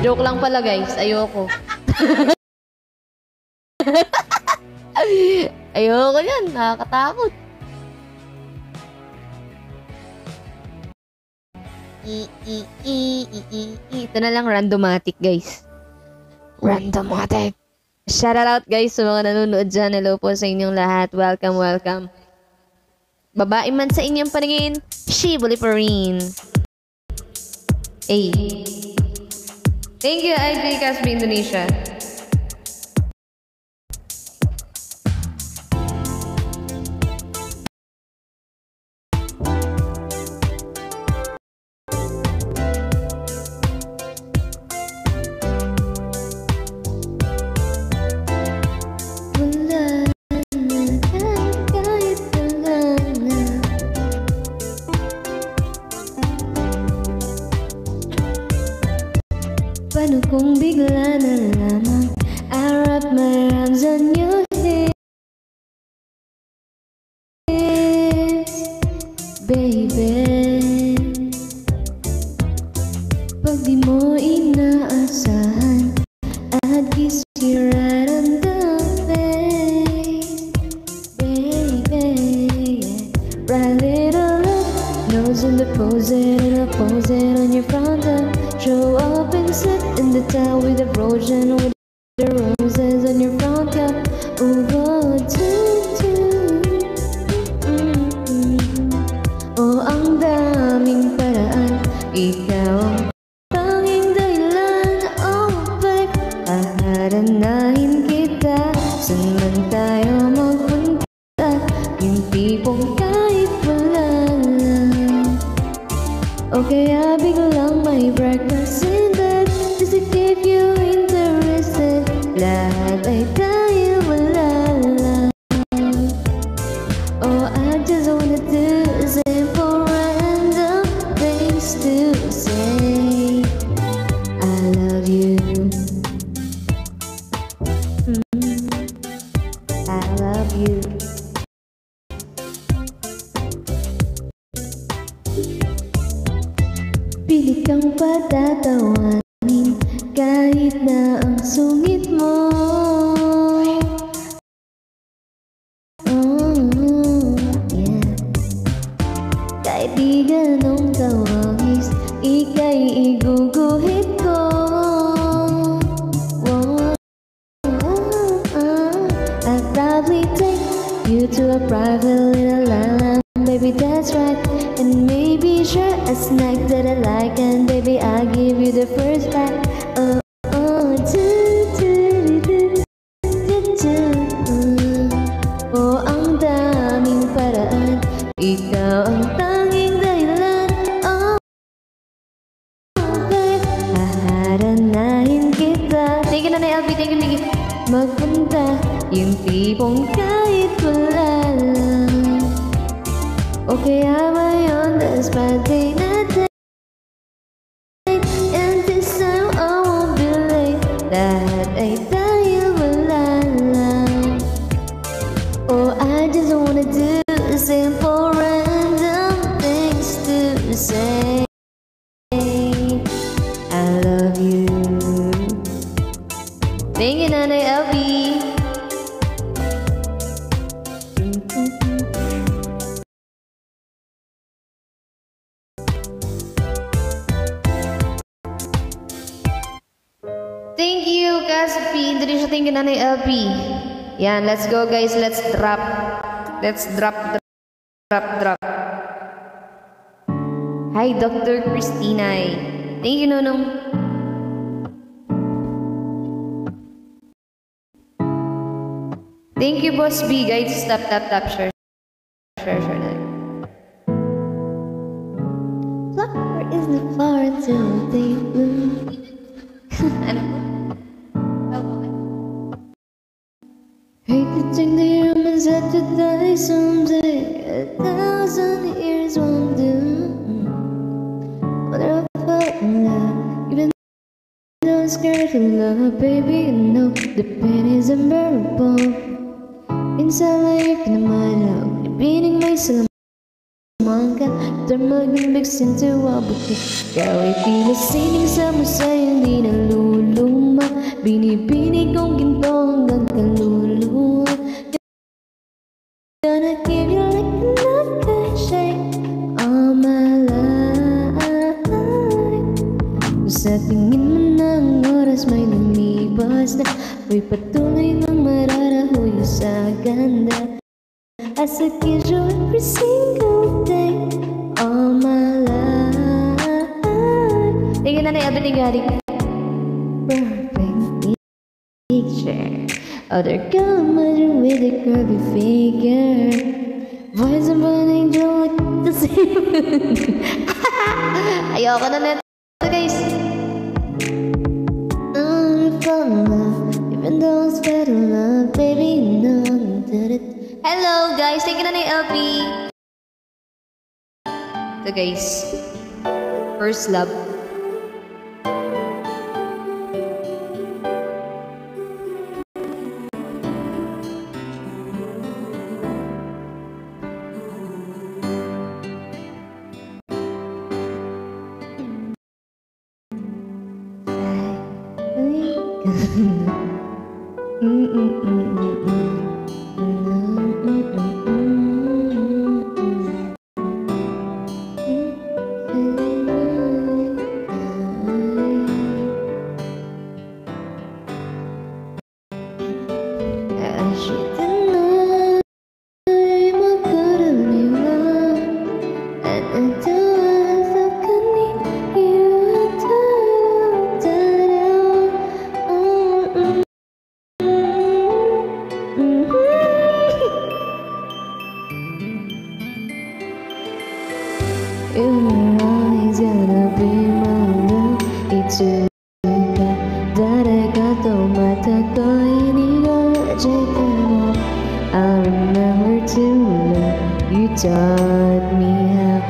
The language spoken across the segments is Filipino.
Joke lang pala guys, ayoko. Ayoko yan, nakakatakot. Ito na lang, randomatic guys. Randomatic. Shout out guys sa mga nanonood dyan. Hello po sa inyong lahat. Welcome, welcome. Babae man sa inyong paningin, shibuli pa rin. Hey. Thank you, IJ Casby Indonesia. Paano kung bigla na lamang I wrap my arms on your hips, baby. Pag di mo inaasahan, I'd kiss you right on the face, baby. Right little look, nose in the pose it, and I'll pose it on your front door. Show up and sit in the towel with the frozen with the roses on your front cup. Over to oh, ang daming paraan. Ikaw ang tanging dahilan. Oh, babe, haharanahin kita. Saan man tayo magpunta, yung tipong kahit wala lang. O kaya biglang may breakfast in bed, just to keep you interested. Lahat ay dahil wala lang. Oh, I just wanna do simple random things to say. I love you. I love you. Pilit kang patatawanin kahit na ang sungit mo. Oh, yeah. Kahit di ganong tawagis, ika'y iguguhit ko. Oh, I'd probably take you to a private little island, baby, that's right. And maybe share a snack that I like, and baby, I'll give you the first bite. Oh, oh, oh, ang daming paraan. Ikaw ang tanging dahilan. Oh, babe, haharanahin kita. Thank you, Nanay Albi. Thank you, Miggy. Magpunta yung tipong kahit wala lang. O kaya ngayon, despite day na day, and this time I won't be late. Lahat ay dahil wala lang. Oh, I just wanna do simple random things to say. I love you. Thank you, Nanay Elby. Thank you, Caspi Indonesia. Thank you, Nanay LP. Yan, let's go guys. Let's drop. Let's drop. Hi, Dr. Christina. Thank you, Nonong. Thank you, Boss B. Guys, tap. Share. Flower is the flower till they bloom. Ano po? Hate to think the humans have to die someday. 1,000 years won't do. Wonder if I felt in love, even though I'm scared to love, baby. You know the pain is unbearable. Inside like in my love, beating myself. sumangga Darmag-mix into a bouquet Ikaw ay tila sining sa musayang di naluluma Binibini kong ginto hanggang kaluluwa Gonna give you like another shake all my life Sa tingin mo ng oras may lumibas na Ako'y patuloy ng mararahuyo sa ganda As I kiss you every single day all my life Tingin na na yung Gary Perfect picture Other girl imagine with a curvy figure Voice of an angel like the same Ayoko na neto guys I'm falling in love Even though it's better love Baby you know I did it Hello guys, thank you na ng LP Ito guys First love Everyone's gonna be my love Itsuka Dareka to mata ko inigajikan mo I'll remember to love You taught me how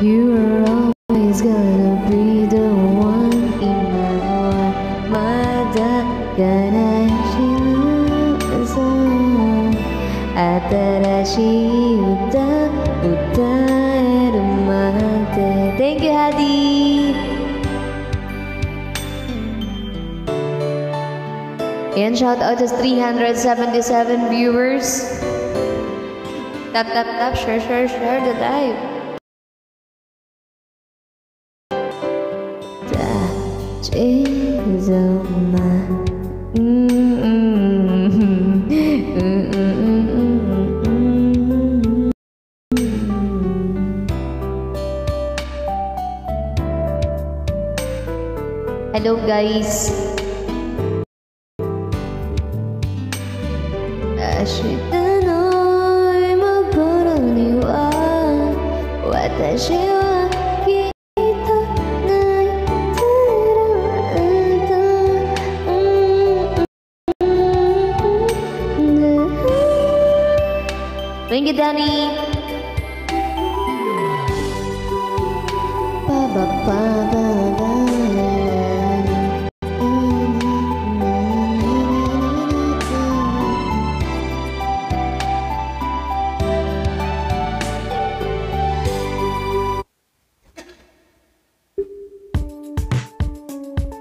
You are always gonna be the one in my heart Madaganashi sa Atarashi uta Thank you, Hadi! And shout out to 377 viewers. Tap, tap, tap, share the live. That is Hello guys. Ashita no magoro ni wa watashi wa kita nai Thank you, Danny. Ba ba ba ba ba.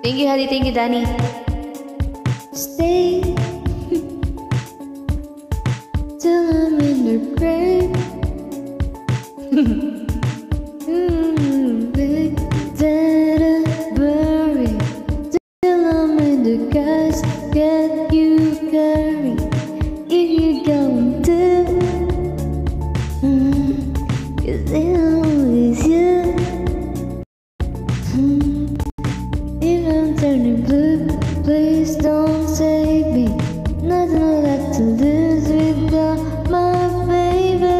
Thank you, Hadi. Thank you, Danny. Stay till I'm in the grave. Bury till I'm in the casket you carry. If you're going to, 'cause it always you. If I'm turning blue, please don't save me. Nothing left to lose without my baby.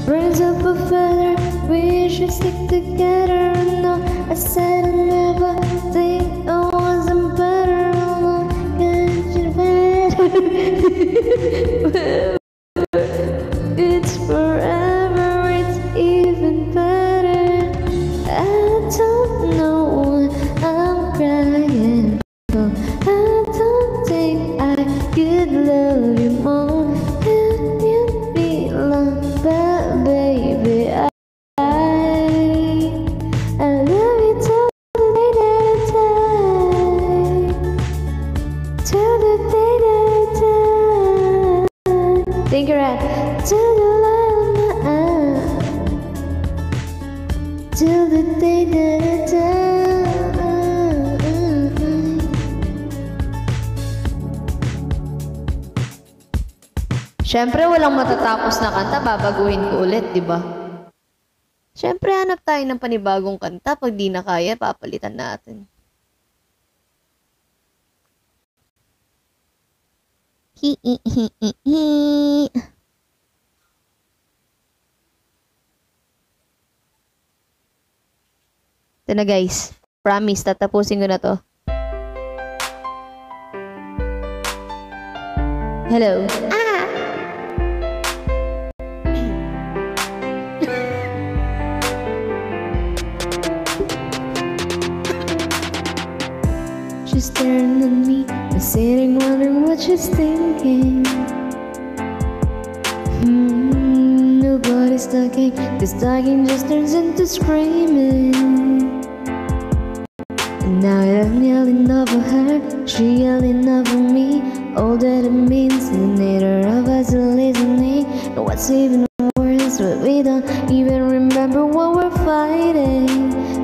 Birds of a feather, we should stick together. No, I said I never think I wasn't better. No, can't you better? It's forever, it's even better. I don't know what I'm crying for. I don't think I could love you more. Can you feel better? till the light of my eye, till the day that I die. Siyempre, walang matatapos na kanta, babaguhin ko ulit, di ba? Siyempre, hanap tayo ng panibagong kanta. Pag di na kaya, papalitan natin. Hi. Ito na guys. Promise, tatapusin ko na to. Hello. She's staring at me, I'm sitting wondering what she's thinking. Nobody's talking, this talking just turns into screaming. And now I'm yelling over her, she yelling over me. All that it means, and neither of us are listening. And what's even worse, but we don't even remember what we're fighting.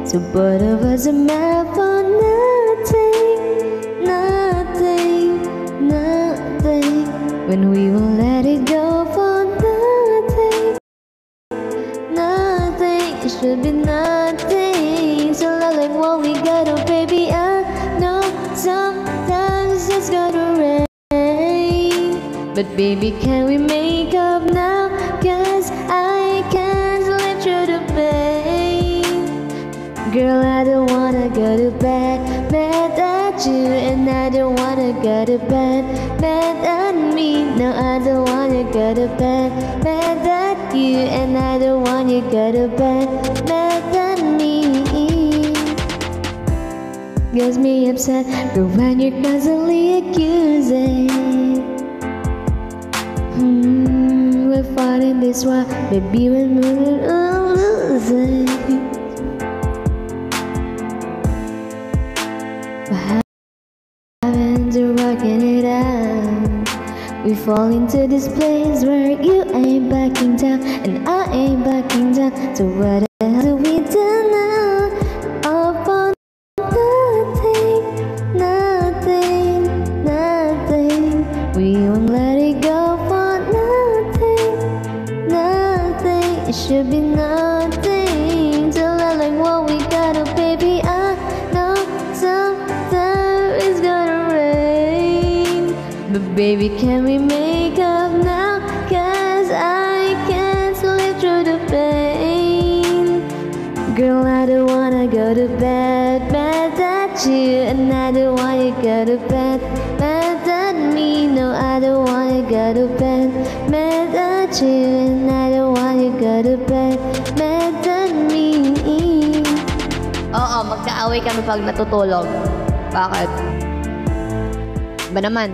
So both of us are mad for nothing, when we won't let it go for nothing, it should be nothing. So like what we got, oh baby, I know sometimes it's gonna rain, but baby, can we make up now? Cause I can't live through the pain. Girl, I don't wanna go to bed mad at you, and I don't wanna go to bed mad at me. No, I don't wanna go to bed mad at you, and I don't wanna go to bed mad at me. Gets me upset, but when you're constantly accusing, we're fighting this war, baby, we're losing. Rocking it out, we fall into this place where you ain't backing down and I ain't backing down. So what the hell do we do now? Up on nothing. We won't let it go for nothing. It should be nothing. Till I like what we got, oh baby, I know sometimes it's gonna rain, but baby, can we make up now? Cause I can't live through the pain. Girl, I don't wanna go to bed mad at you, and I don't wanna go to bed mad at me. No, I don't wanna go to bed mad at you, and I don't wanna go to bed mad at me. Oo, magkaaway kami pag natutulog. Bakit? Ba naman?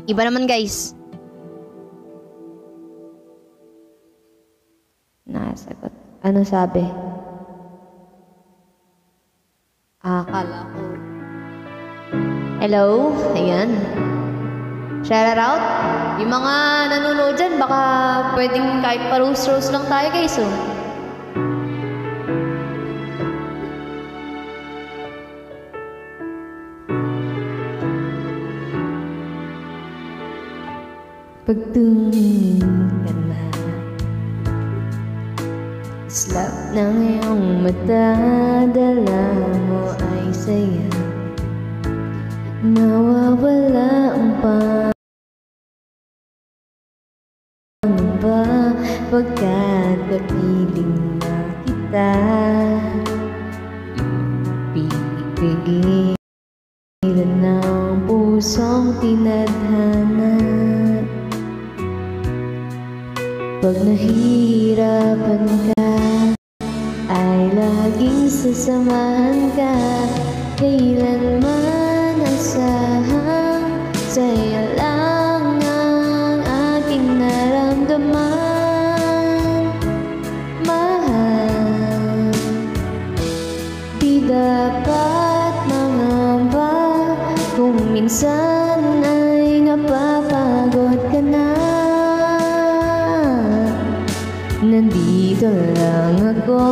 Iba naman guys. Nakasagot. Ano sabi? Akala ko. Hello? Ayan. Shout out. Yung mga nanonood dyan, baka pwedeng kahit pa-rose-rose lang tayo guys. Oh. Pagtingin ka na, slap ng iyong mata, dala mo ay saya, nawawala ang pangamba pagkat napiling na kita. Pipigilan ng pusong tinadhana. Pag nahihirapan ka, ay laging sasamahan ka. Kailanman asahang sa'yo lang ang aking naramdaman. Mahal, di dapat mangamba kung minsan ay napapagod ka na, nandito lang ako,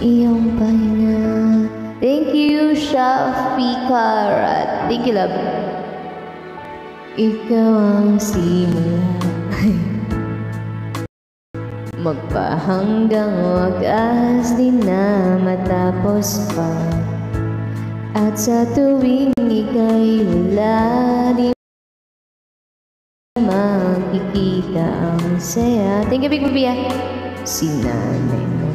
iyong pahinga. Thank you, Chef Picarat. Thank you, love. Ikaw ang simo magpahanggang wagas, di na matapos pa. At sa tuwing ika'y wala, di makikita ang saya. Thank you, Big Bobia. Sinanay mo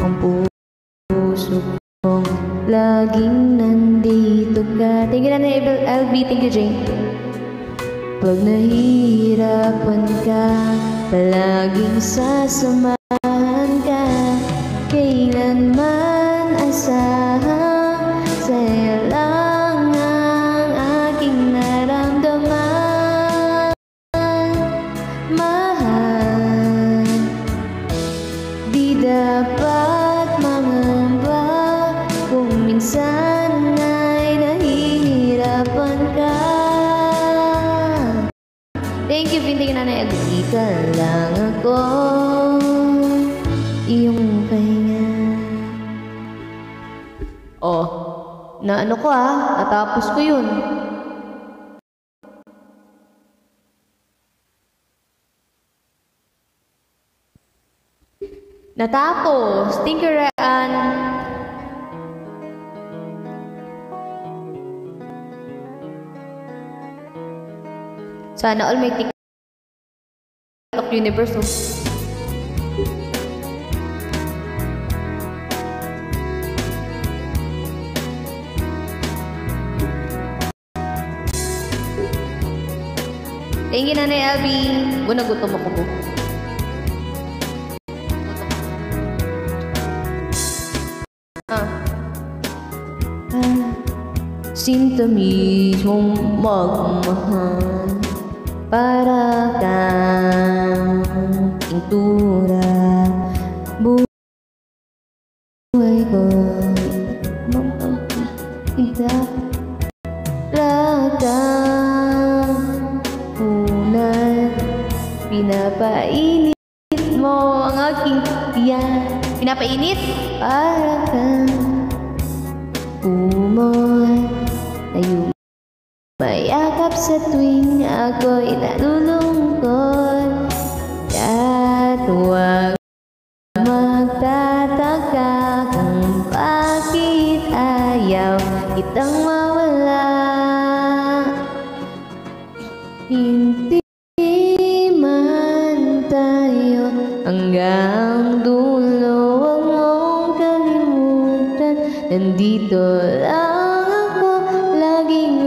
ang puso kong laging nandito ka. Thank you, Nanay LB. Thank you, Jane. Pag nahihirapan ka, palaging sasamahan ka. Kailanman asahang sa'yo lang ang aking naramdaman. Mahal, di dapat mangamba kung minsan ay nahihirapan ka. Thank you, Binti Nanay Elby. Ka lang ako, iyong pahinga. Oh, na ano ko natapos ko yun. Natapos. Thank you, Ryan. Sana all may TikTok universe. Thank you, Nanay Abby. Nagutom ako po. Sinta mismong magmahal, para kang pintura. Buhay ko magpapita rakang unay. Pinapainit mo ang aking tiyan. Pinapainit para kang umoy na mayakap sa tuwing ako'y nalulungkot. At huwag magtataka kung bakit ayaw kitang mawala. Hindi man tayo hanggang dulo, huwag mong kalimutan. Nandito lang ako, laging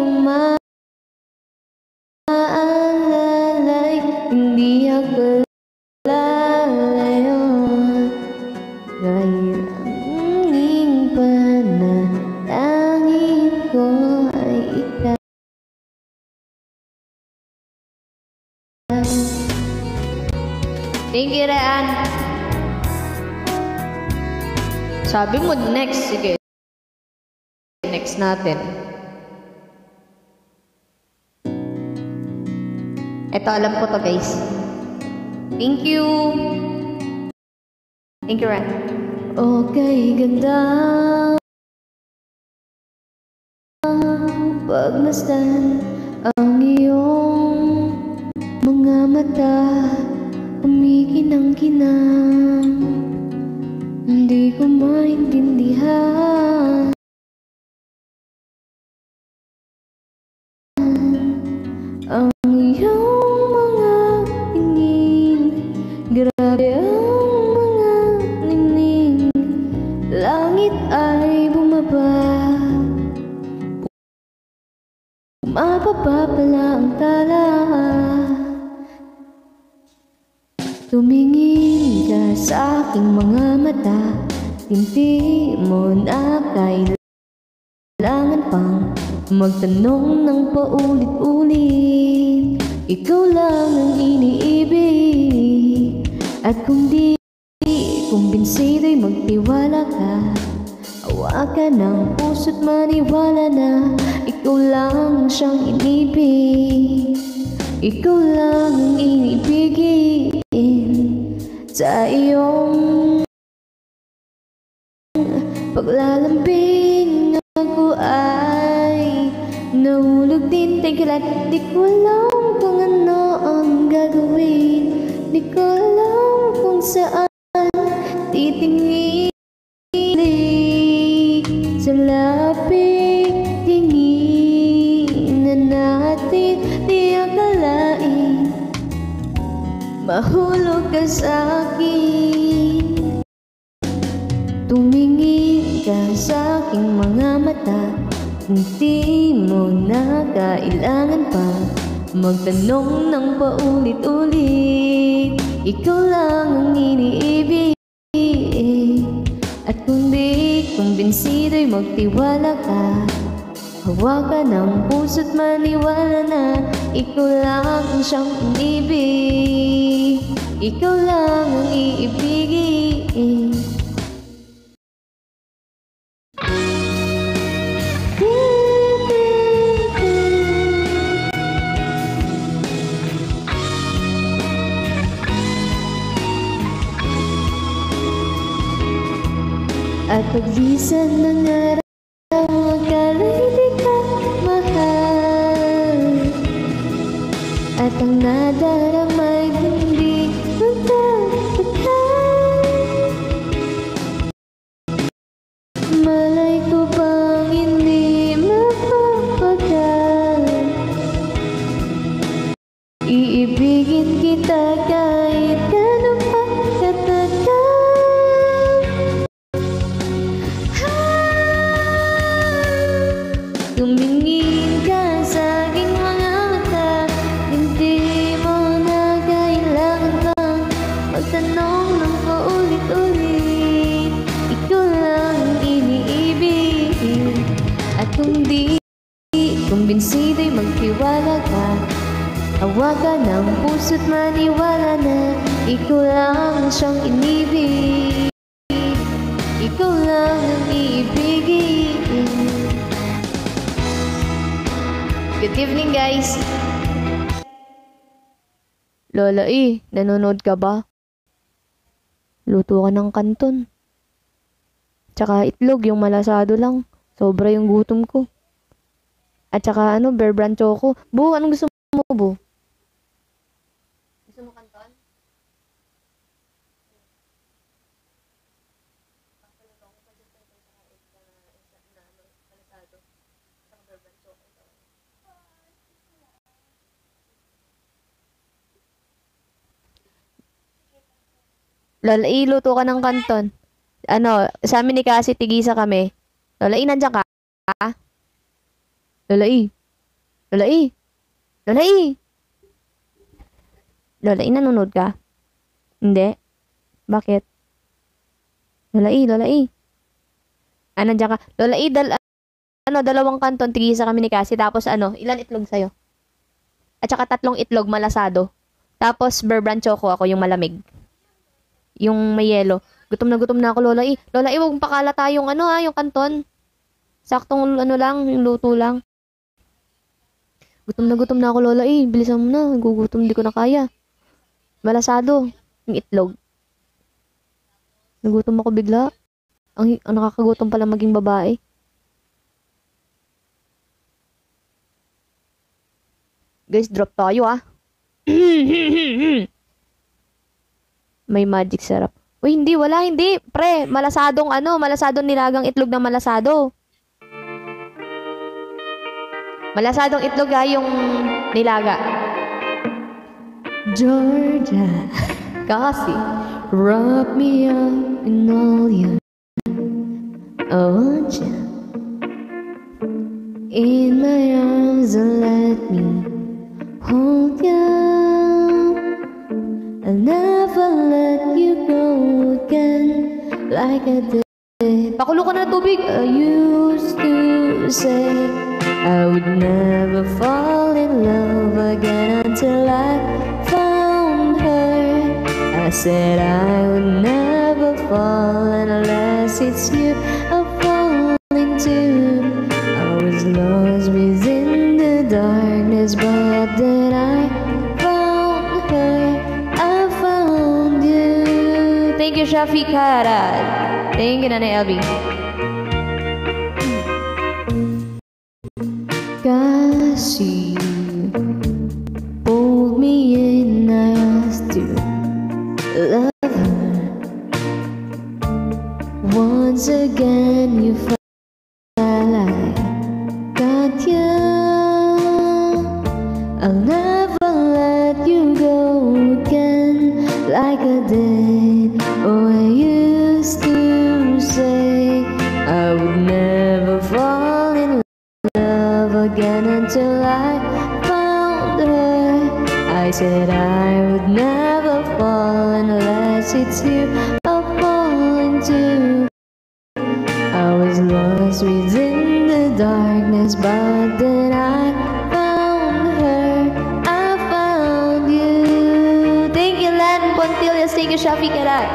hindi ako lalayo. Dahil ang aking panalangin ko ay ikaw. Thank you, Ryan. Sabi mo next. Sige, next natin. Ito, alam ko to, guys. Thank you. Thank you, Ren. Okay, ganda. Pagmasdan ang iyong mga mata, kumikinang-kinang. Hindi ko maintindihan ang iyong mga tingin. Grabe ang mga ningning. Langit ay bumaba, bumababa pala ang tala. Tumingin ka sa aking mga mata, hindi mo na kailangan pang magtanong ng paulit-ulit. Ikaw lang ang iniibig, at kung di kumbinsido'y magtiwala ka. Hawakan ng puso't maniwala na ikaw lang siyang inibig. Ikaw lang ang inibigin. Sa iyong paglalambing ako ay nahulog din. Teka lang, di ko alam kung ano ang gagawin. Di ko alam kung saan titingin. Sa lapit tingin na natin, di akalain mahulog ka sa akin. Tumingin ka sa aking mga mata, hindi mo na kailangan pa magtanong ng paulit-ulit. Ikaw lang ang iniibig. At kung di kumbinsido'y magtiwala ka, hawakan ng puso't maniwala na ikaw lang ang siyang inibig. Ikaw lang ang iibigin. At paglisan ng araw, akala'y di ka mahal. At ang nadaramay hindi magtatagal. Malay ko bang hindi mapapagal. Iibigin kita kahit gano'n pa katagal. Tumingin ka sa aking mga mata, hindi mo na kailangan pang magtanong ng paulit-ulit. Ikaw lang ang iniibig. At kung di kumbinsido'y magtiwala ka, hawakan ng puso't maniwala na ikaw lang siyang inibig. Ikaw lang ang iibigin. Good evening, guys. Lola nanonood ka ba? Luto ka ng kanton. Tsaka itlog, yung malasado lang. Sobra yung gutom ko. At tsaka Bear Brand Choco. Bu, anong gusto mo, Bu? Gusto mo kanton? Lola luto ka ng kanton. Sa amin ni Cassie, tigisa kami. Lola nandiyan ka? Lola Lola Lola Lola nanonood ka? Hindi? Bakit? Lola nandiyan ka? Lola dalawang kanton, tigisa kami ni Cassie. Tapos ilan itlog sa'yo? At saka 3 itlog malasado. Tapos Bear Brand Choco ako, yung malamig. Yung may yelo. Gutom na ako, Lola Lola huwag mong pakalata yung yung kanton. Saktong lang, yung luto lang. Gutom na ako, Lola bilisan mo na. Gugutom, di ko na kaya. Malasado. Yung itlog. Nagutom ako bigla. Ang nakakagutom pala maging babae. Guys, drop tayo May magic syrup. Uy, hindi. Pre, malasadong nilagang itlog na malasado. Malasadong itlog yung nilaga. Georgia, Cassie, wrap me up in all you. I want you in my arms and let me hold you. I'll never let you go again like I did. Pakulo ka na ng tubig. I used to say I would never fall in love again until I found her. I said I would never fall unless it's you I fall lost within the darkness, but then I found her, I found you. Thank you, Shafi Karad. Thank you, Nanay Elby. Kasi pulled me in, I asked to love her. Once again you felt like got you. I'll never let you go again like I did. Oh, I used to say I would never fall in love again until I found her. I said I would never fall unless it's you I'm falling to. I was lost within the darkness, but then I found her, I found you. Thank you, Lan Pontillas. Thank you, Shafi Karad.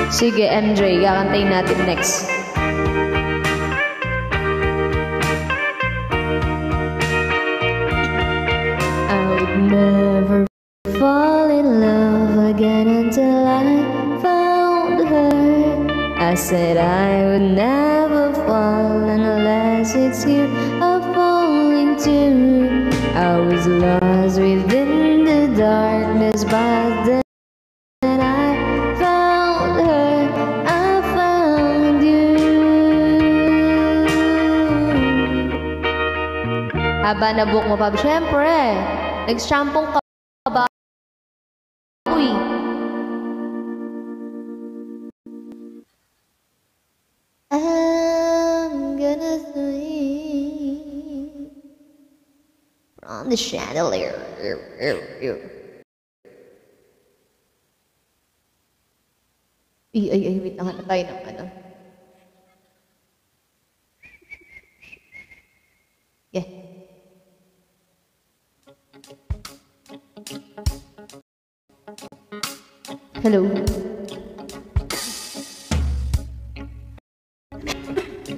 Sige, MJ, kakantayin natin next. I would never fall in love again until I found her. I said I would never fall unless it's you I'm falling to. I was lost within the darkness, but then I found her, I found you. Haba na book mo pa. Siyempre, nag-shampoo ka ba? Uy. I'm gonna swing from the chandelier. Ay, wait lang. Ano tayo ng ano? Yeah. Hello.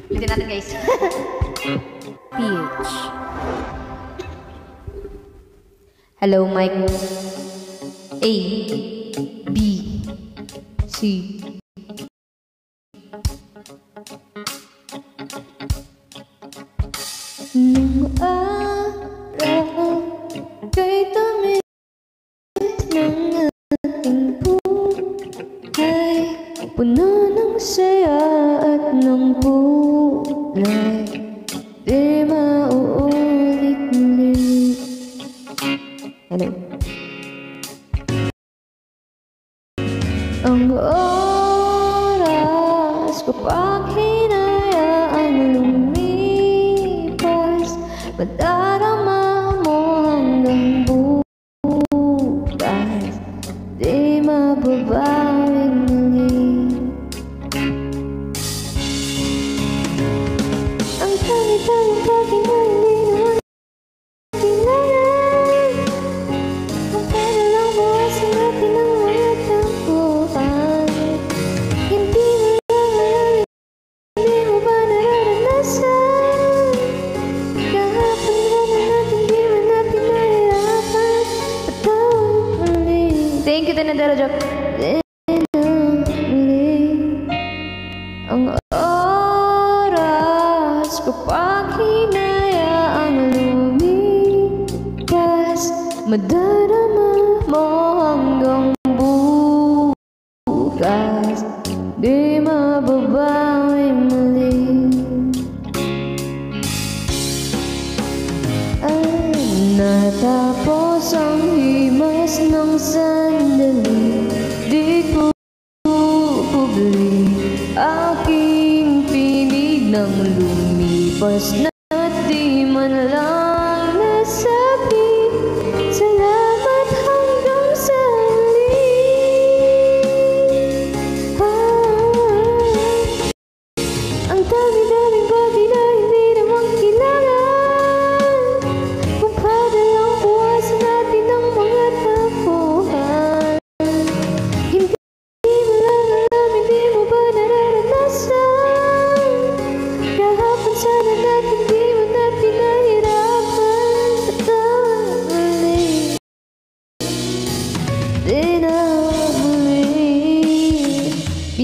Hindi natin, guys. PH. Hello, Mike. A, B, C. Nung araw kay tamis ng ating buhay, puno ng saya at ng kulay, di mauulit muli. Hello. Ang oras kapag hinayaang lumipas, madarama mo hanggang bukas, di mababawing muli. Ang dami-daming bagay na hindi naman kailangan. Kung para lang bawasan natin ang mga tampuhan, hindi mo lang alam, hindi mo ba nararanasan? Kahapon na natin, di man natin nahirapan, patawag muli. Thank you, Tinadero Job. Ang oras kapag hinayaang lumipas, madarama mo hanggang bukas, di mababawi muli. Ay, natapos ang himas ng sandali, di ko kubli aking pinig nang lumipas na di man lang nasabi salamat hanggang sa huli. Ang dami-daming bagay na hindi naman kailangan, kung para lang buwasan natin ang mga tampuhan, hindi mo lang alam.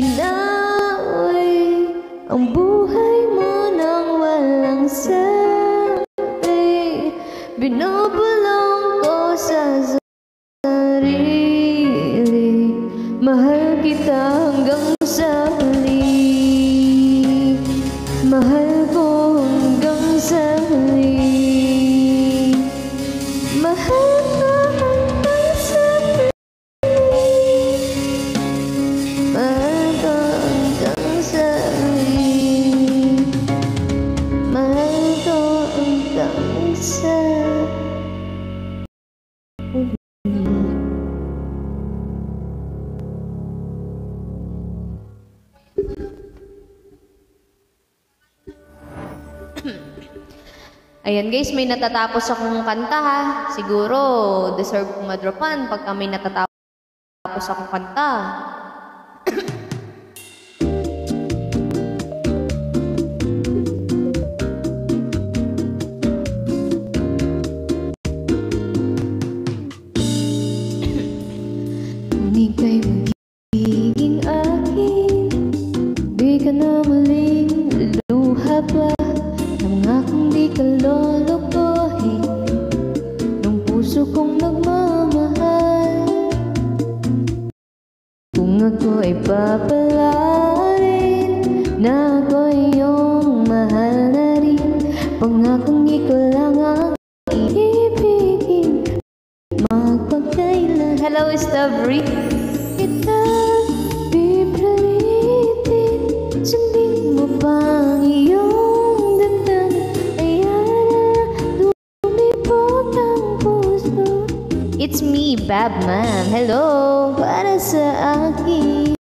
binawi ang buhay mo nang walang sabi. Binubulong ko sa sarili, mahal kita hanggang sa huli. Mahal ko hanggang sa huli. Mahal ko hanggang sa huli. Mahal ko hanggang sa huli. Mahal ko hanggang sa huli. Ayan guys, may natatapos akong kanta ha. Siguro, deserve kong madropan pagka may natatapos akong kanta. Kung ika'y magiging akin, di ka na muling luluha pa. Nangakong di ka lolokohin ng puso kong nagmamahal. Kung ako ay papalarin na ako iyong mahal na rin, pangakong ikaw lang ang iibigin magpagkailan. Hello, Stabri. Kita pipilitin, sundin mo pa ang iyong damdamin. Ayan na lumipot ang puso. It's me, Babman. Hello. Para sa akin.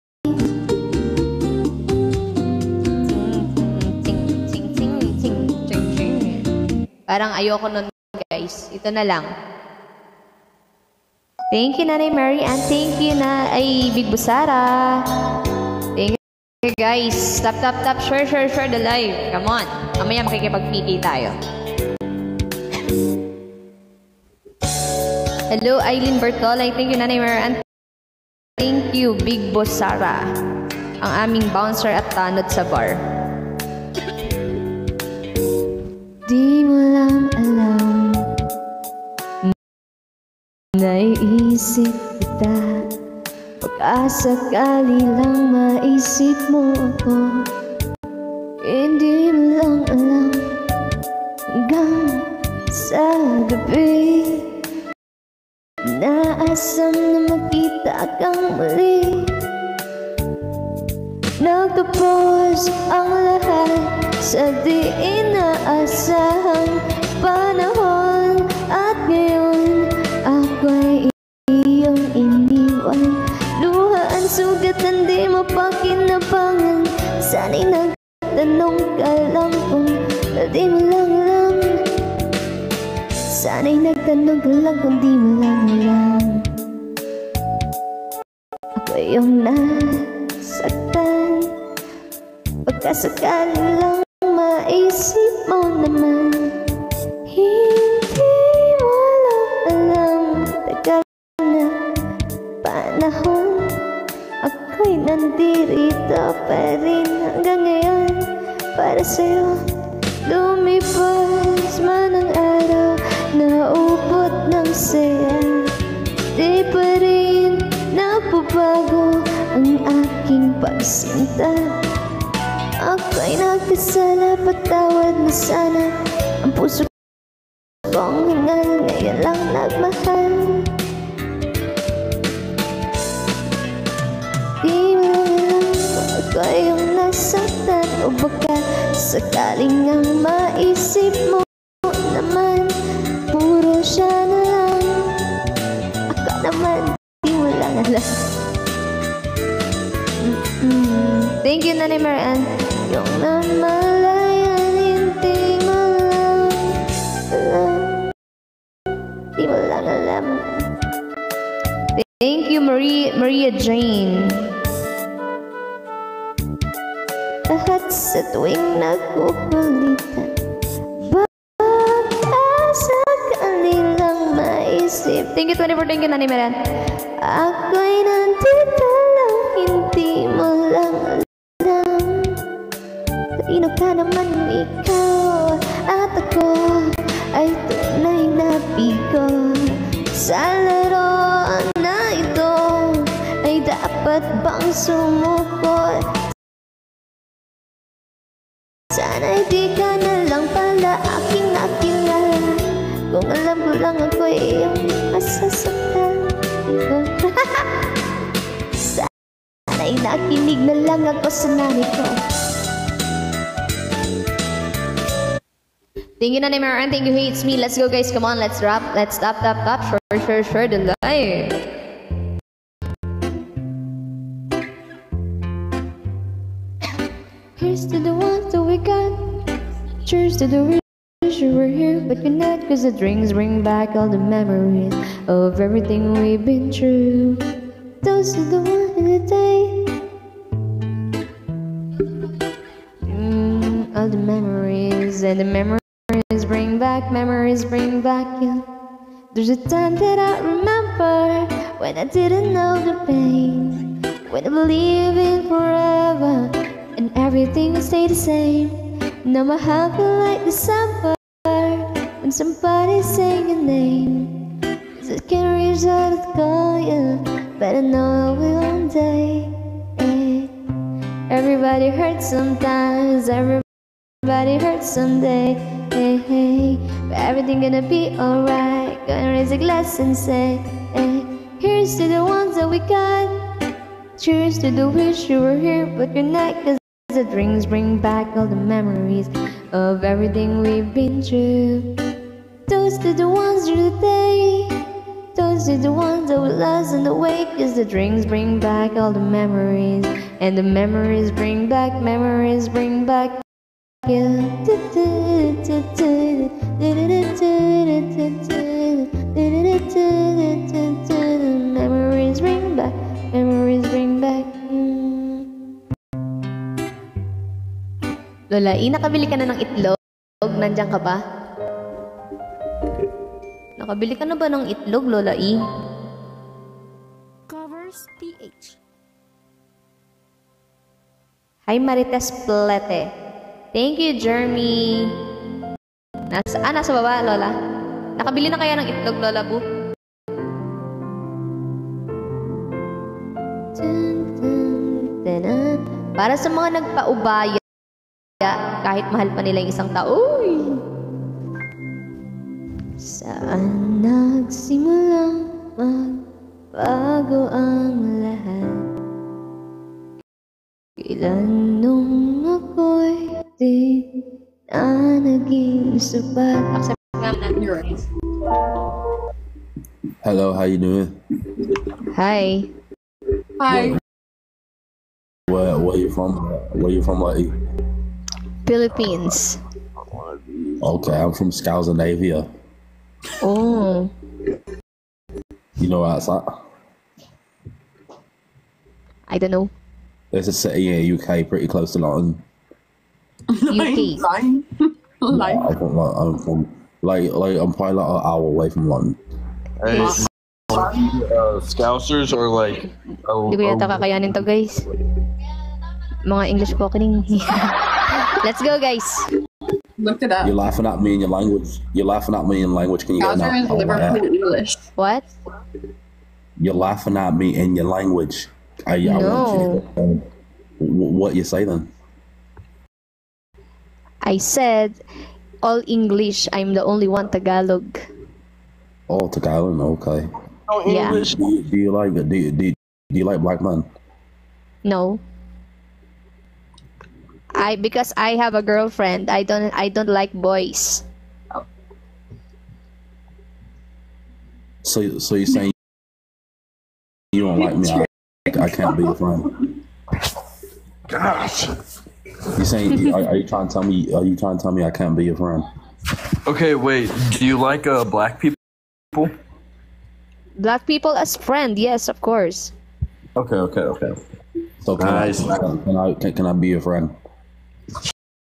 Parang ayoko nun, guys. Ito na lang. Thank you, Nanay Mary, and thank you na ay Big Busara. Thank you, guys. Tap, share the live. Come on. Mamaya makikipag-PK tayo. Hello, Eileen Bertolay. Thank you, Nanay Mary, and thank you, Big Busara. Ang aming bouncer at tanod sa bar. Di mo lang alam, naiisip kita. Pagkasakali lang maisip mo ako, hindi mo lang alam. Hanggang sa gabi, naasam na makita kang muli. Nagtapos ang lahat sa di inaasahang panahon. At ngayon ako'y iyong iniwan. Luha ang sugatan, di mo pa kinabangan. Sana'y nagtanong ka lang kung di mo lang alam. Sana'y nagtanong ka lang kung di mo lang alam. Ako iyong nasaktan. Pagkasakali lang maisip mo naman, hindi mo lang alam. Tagal na panahon, ako'y nandirito pa rin hanggang ngayon. Para sa'yo, lumipas man ang araw, naupot ng saya. Di pa rin napabago ang aking pagsinta. Ako'y nagkasala, patawad na sana. Ang puso kong hingal, ngayon lang nagmahal. Di mo lang alam kung ako yung nasaktan, o baka sakaling ang maisip mo naman puro siya na lang. Ako naman, di mo lang alam. Thank you, Nanay Marian. Yung namalayan, hindi mo lang alam. Di mo lang alam. Thank you, Maria Jane. Lahat sa tuwing nagkukulitan, baka sakali lang maisip. Thank you, 24. Thank you, Nanay Marian. Ako'y nandito lang, hindi mo lang Sino ka naman ikaw at ako ay tunay na bigo. Sa laro na ito ay dapat bang sumuko? Sana'y di ka na lang pala aking nakilala. Kung alam ko lang ako'y iyong masasaktan. Sana'y nakinig na lang ako sa nanay ko. Thank you, Nanay Maran. Thank you, Hates Me. Let's go, guys. Come on, let's rap. Let's tap. Sure, the live. Here's to the ones that we got. Cheers to the wish you were here, but you're not. Cause the drinks bring back all the memories of everything we've been through. Those are the ones in the day. All the memories and the memories bring back you. There's a time that I remember when I didn't know the pain, when I believed in forever and everything would stay the same. Now my heart feel like December when somebody's saying your name. 'Cause I can't reach out to call you, but I know I will one day. Everybody hurts sometimes, everybody hurts someday. But everything gonna be alright. Gonna raise a glass and say, here's to the ones that we got. Cheers to the wish you were here, but you're not. 'Cause the drinks bring back all the memories of everything we've been through. Those are the ones through the day. Those are the ones that we lost in the way. 'Cause the drinks bring back all the memories, and the memories bring back you. Memories bring back. Lola E, nakabili ka na ng itlog? Nandiyan ka ba? Nakabili ka na ba ng itlog, Lola E? Covers PH. Hi, Marites Plete. Thank you, Jeremy. Nasa baba, Lola. Nakabili na kaya ng itlog, Lola Bu? Para sa mga nagpaubaya, kahit mahal pa nila yung isang tao. Uy! Saan nagsimulang magbago ang lahat? Kailan nung ako'y di na naging sapat? Hello, how you doing? Hi. Hi. Where you from? Where you from, like? Philippines. Okay, I'm from Scandinavia. Oh. You know where that's at? I don't know. There's a city in the UK pretty close to London. UK. Line. Line. I'm from I'm probably like an hour away from London. Hey, Scousers or like Hindi ko yata kakayanin to, guys. Mga English spoken. Let's go, guys. Looked it up. You're laughing at me in your language. You're laughing at me in language. Can you get Scouser is that? Liverpool English. What? You're laughing at me in your language. I want you to what you say then? I said all English. I'm the only one Tagalog. Oh, Tagalog. Okay. no Yeah. English. Do you like do you like black men? No. Because I have a girlfriend. I don't like boys. So you're saying you don't like me? I can't be your friend. Gosh. You saying are you trying to tell me? Are you trying to tell me I can't be your friend? Okay, wait. Do you like black people? Black people as friend, yes, of course. Okay. So Nice. can I be your friend?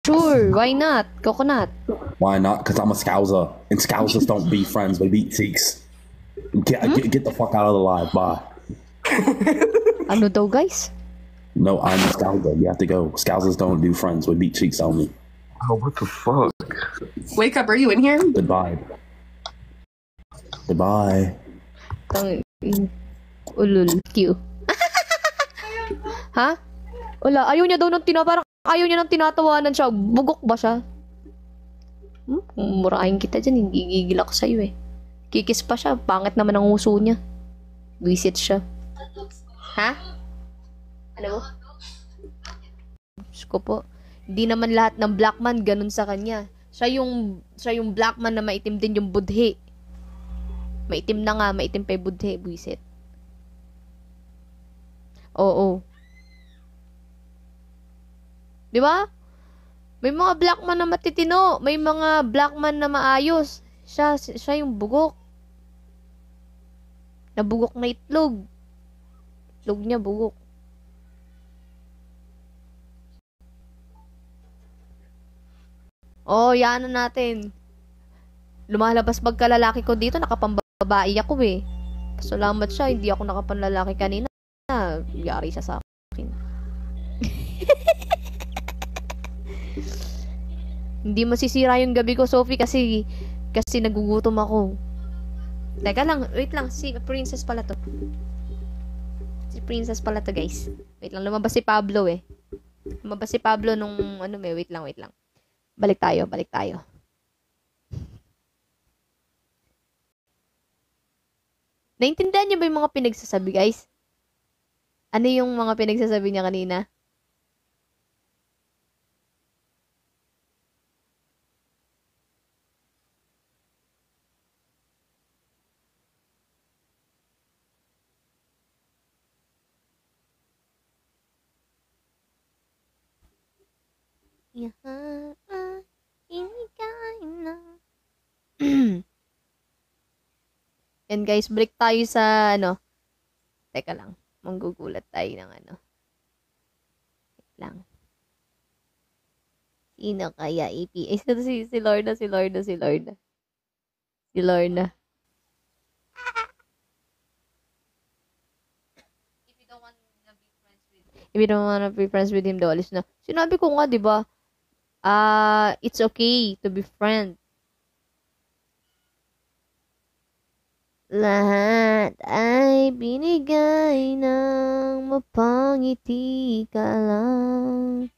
Sure, why not? Coconut. Why not? Because I'm a Scouser, and Scousers don't be friends. They beat cheeks. Get the fuck out of the live. Bye. Ano daw, guys? No, I'm Scalza. You have to go. Scalzas don't do friends with beat cheeks only. Oh, what the fuck? Wake up, are you in here? Goodbye. Goodbye. Ulul. Q. Ha? Wala. Ayaw niya daw ng parang ayaw niya ng tinatawanan siya. Bugok ba siya? Murahin kita dyan. Hindi gigil ako sa'yo eh. Kikis pa siya. Pangit naman ang uso niya. Visit siya. Ha? Ano? Diyos ko po. Hindi naman lahat ng black man ganun sa kanya. Siya yung black man na maitim din yung budhe. Maitim na nga. Maitim pa yung budhe. Visit. Oo. Di ba? May mga black man na matitino. May mga black man na maayos. Siya yung bugok. Nabugok na itlog. Itlog niya bugok. Oh, yan na natin. Lumalabas pagkalalaki ko dito, nakapambabae ako eh. Salamat siya, hindi ako nakapanlalaki kanina. Yari siya sa akin. Hindi masisira yung gabi ko, Sophie, kasi nagugutom ako. Teka lang, wait lang. Si Princess pala to. Si Princess pala to, guys. Wait lang, lumabas si Pablo eh. Lumabas si Pablo nung wait lang. Balik tayo. Naintindihan niyo ba yung mga pinagsasabi, guys? Ano yung mga pinagsasabi niya kanina? Yan guys, break tayo sa Teka lang, manggugulat tayo ng Wait lang. Sino kaya APA? Si Lorna. Si Lorna. If you don't wanna be friends with him, daw alis na. Sinabi ko nga, di ba? It's okay to be friend. Lahat ay binigay ng mapangiti ka lang.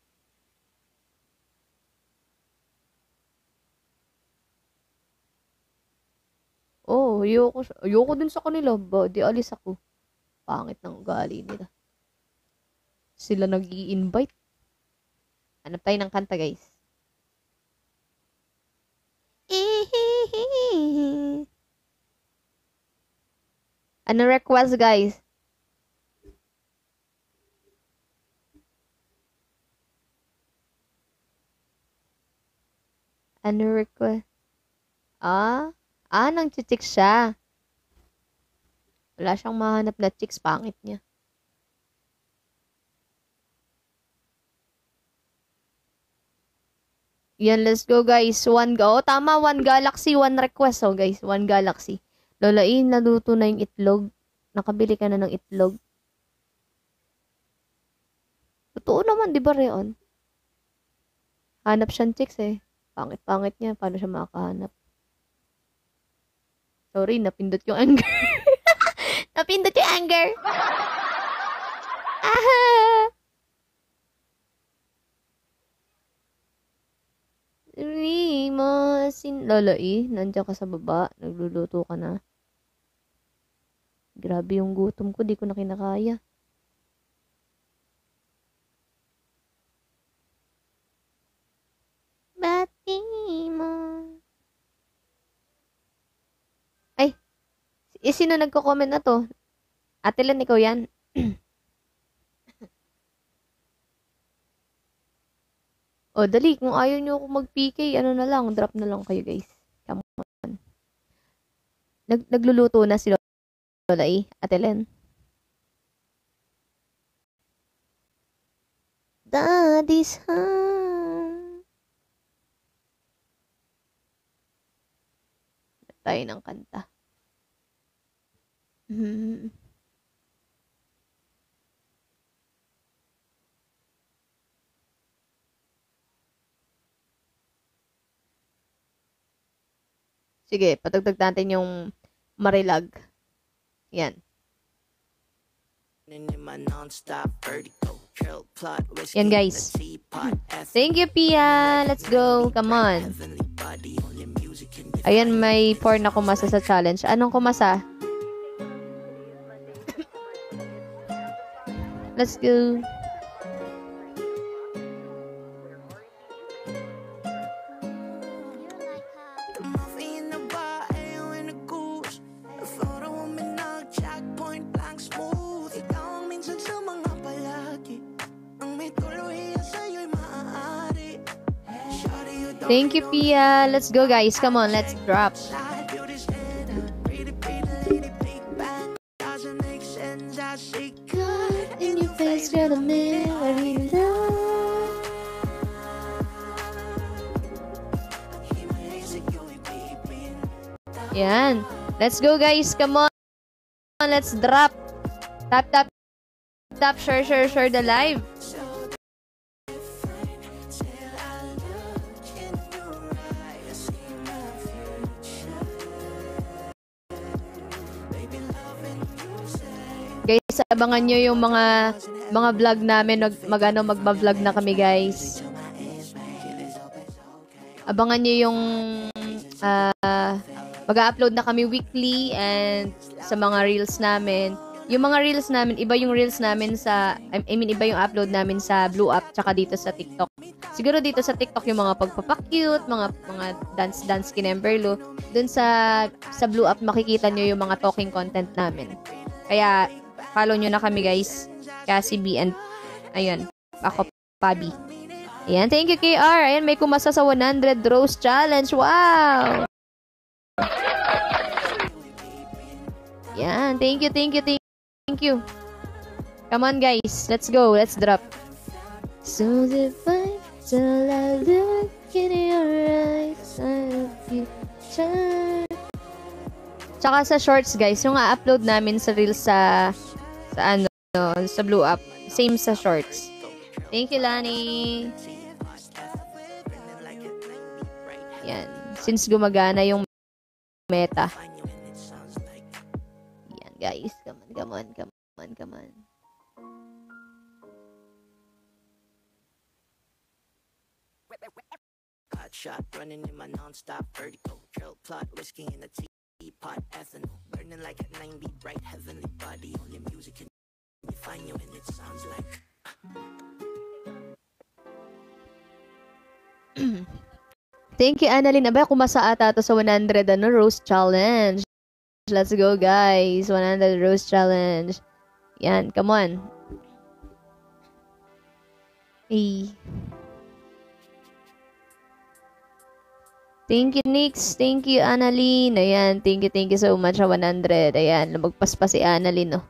Oh, ayoko din sa kanila. Di alis ako. Pangit ng ugali nila. Sila nag-i-invite. Hanap tayo ng kanta, guys. Ano request, guys? Ano request? Nang chicks siya. Wala siyang mahanap na chicks. Pangit niya. Yan, let's go, guys. Tama, one galaxy, one request. Oh, guys, one galaxy. Lolain, naluto na yung itlog. Nakabili ka na ng itlog. Totoo naman, di ba, Reon? Hanap siyang chicks eh. Pangit-pangit niya. Paano siya makahanap? Sorry, napindot yung anger. Napindot yung anger. Lolai, nandiyan ka sa baba. Nagluluto ka na. Grabe yung gutom ko. Di ko na kinakaya. Bati mo. Ay. Sino nagko-comment na to? Ate Len, ikaw yan? O, dali. Kung ayaw nyo ako mag-PK, na lang. Drop na lang kayo, guys. Come on. Nagluluto na si Lola Ate Len. Daddy's home. Tayo ng kanta. Sige, patagdag natin yung Marilag. Yan. Yan, guys. Thank you, Pia. Let's go. Come on. Ayan, may 4 na kumasa sa challenge. Anong kumasa? Let's go. Thank you, Pia. Let's go, guys. Come on, let's drop. In your face, girl, I'm never love. Yan. Let's go, guys. Come on. Let's drop. Tap, tap, tap. Share, share, share the live. Guys, abangan nyo yung mga vlog namin. Magba-vlog na kami, guys. Abangan nyo yung mag-upload na kami weekly and sa mga reels namin. Yung mga reels namin, iba yung reels namin sa, I mean, iba yung upload namin sa Blue App tsaka dito sa TikTok. Siguro dito sa TikTok yung mga pagpapakyut, mga dance kinemberlo. Dun sa Blue App makikita nyo yung mga talking content namin. Kaya, follow nyo na kami, guys. Cassie B and, ayun, ako, Pabi. Ayan, thank you, KR. Ayan, may kumasa sa 100 Rose Challenge. Wow! Ayan, thank you, thank you, thank you. Come on, guys. Let's go. Let's drop. So divine till I look in your eyes, I love you, child. Tsaka sa shorts, guys, yung upload namin sa reels sa Blue App. Same sa shorts. Thank you, Lani. Yan. Since gumagana yung meta. Yan, guys. Come on, come on, come on, come on. Hot shot running in my non-stop vertigo. Drill plot, whiskey in the teapot, ethanol. Burning like a 90 bright heavenly body. Only music can find you and it sounds like... Thank you, Annalyn. Abay, kumasa ata to sa 100 Rose Challenge. Let's go, guys. 100 Rose Challenge. Yan, come on. Hey. Thank you, Nix. Thank you, Annalyn. Ayan, thank you so much sa 100. Ayan, lumagpas pa si Annalyn, no.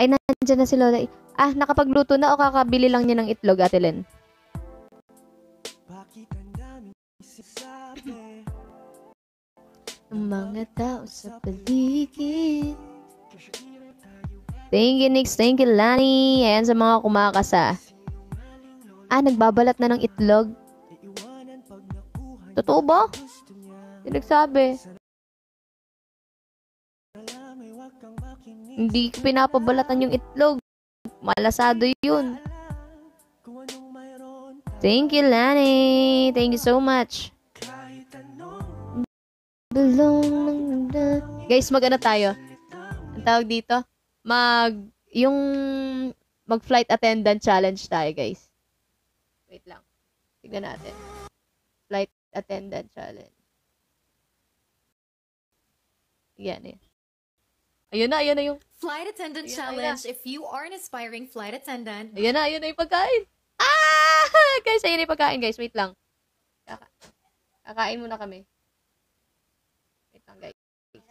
Ay, nandiyan na si Lola. Ah, nakapagluto na o kakabili lang niya ng itlog, Ate Len? Ang mga tao sa paligid. Thank you, Nix. Thank you, Lani. Ayan sa mga kumakasa. Ah, nagbabalat na ng itlog. Totoo ba? Hindi nagsabi. Hindi ko pinapabalatan yung itlog. Malasado yun. Thank you, Lani. Thank you so much. Guys, mag-ano tayo? Ang tawag dito? Mag-flight attendant challenge tayo, guys. Wait lang. Tignan natin. Flight attendant challenge. Yan eh. Ayun na yung... Flight attendant challenge. If you are an aspiring flight attendant... Ayun na yung pagkain. Ah! Guys, ayun na yung pagkain, guys. Wait lang. Kakain muna kami. Wait lang, guys. Wait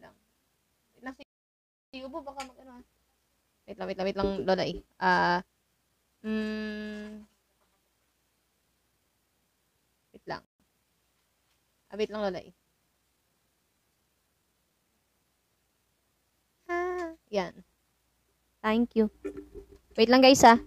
lang. Wait lang, si Ubo, baka mag-ano ha. Wait lang, Lola eh. Wait lang. Wait lang, Lola eh. Yan. Thank you. Wait lang, guys, ha.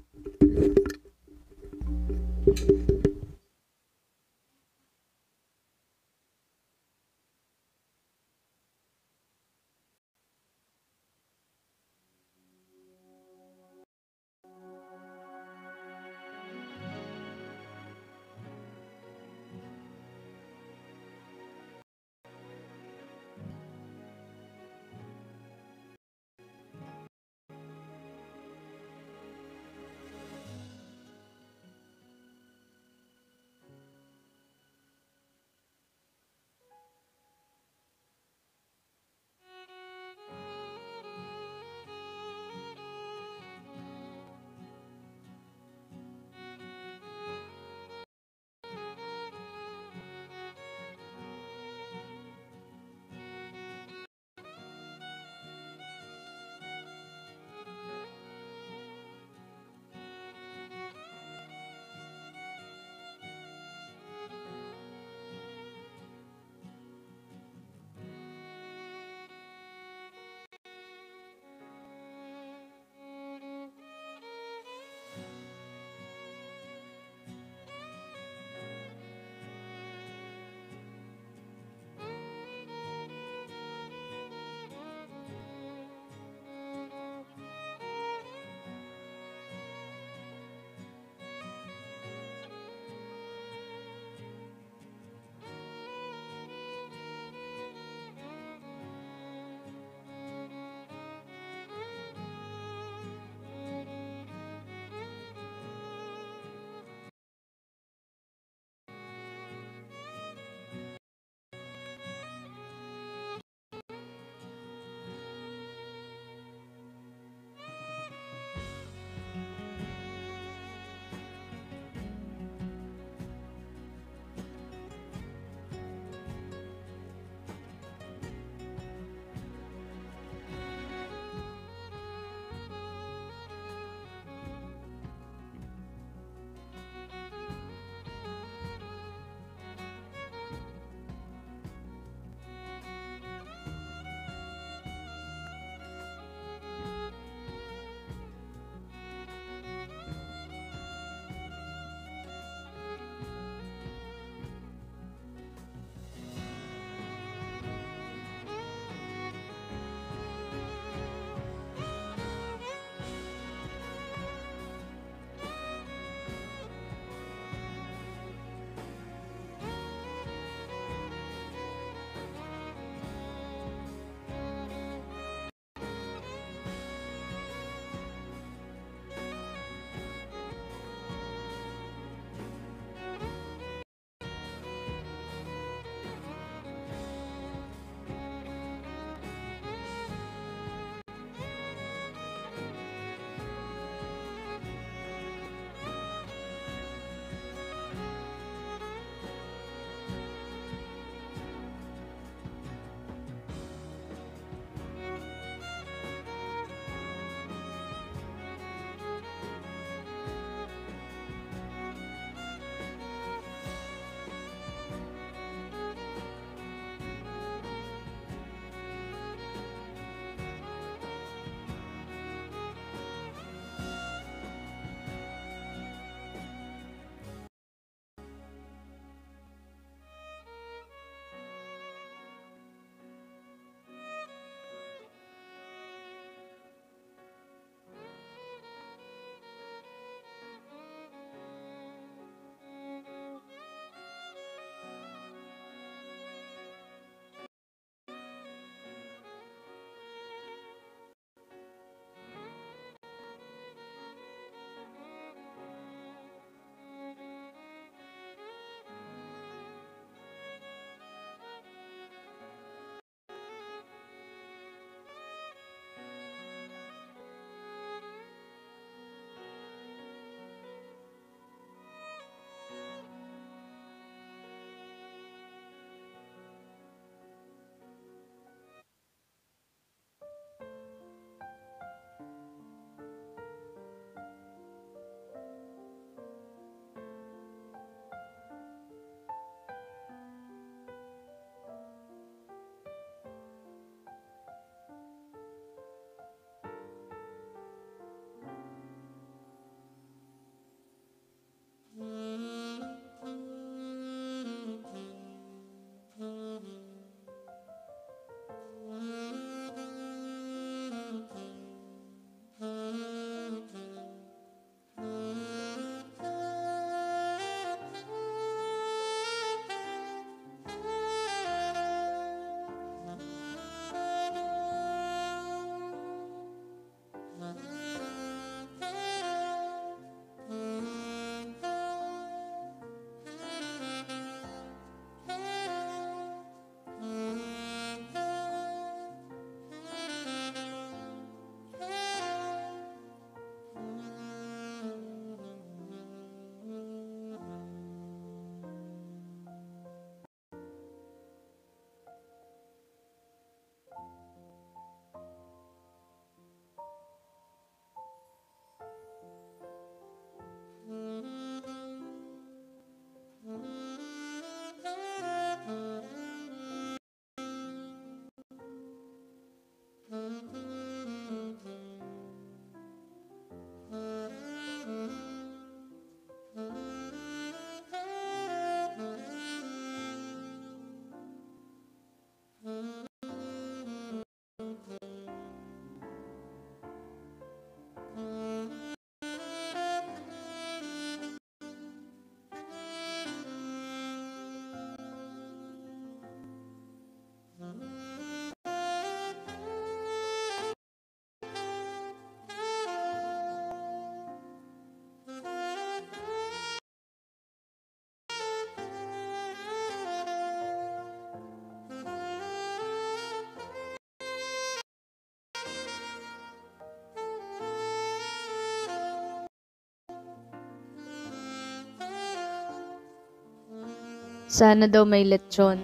Sana daw may lechon.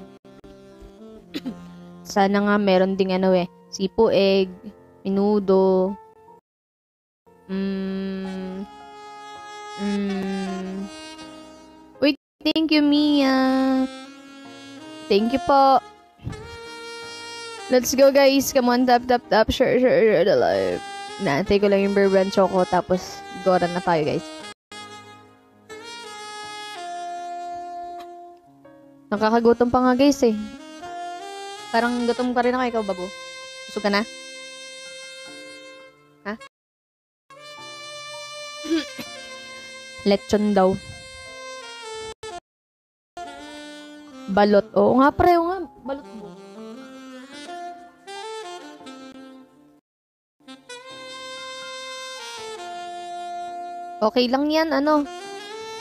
Sana nga meron ding sipo egg, minudo. Uy, thank you, Mia. Thank you po. Let's go, guys. Come on, tap, share the live. Naantay ko lang yung Bourbon Choco, tapos goran na tayo, guys. Nakakagutom pa nga, guys, eh. Parang gutom ka rin ako, ikaw, Babo. Busog ka na? Ha? Lechon daw. Balot. Oo nga, pareho nga. Balot mo. Okay lang yan,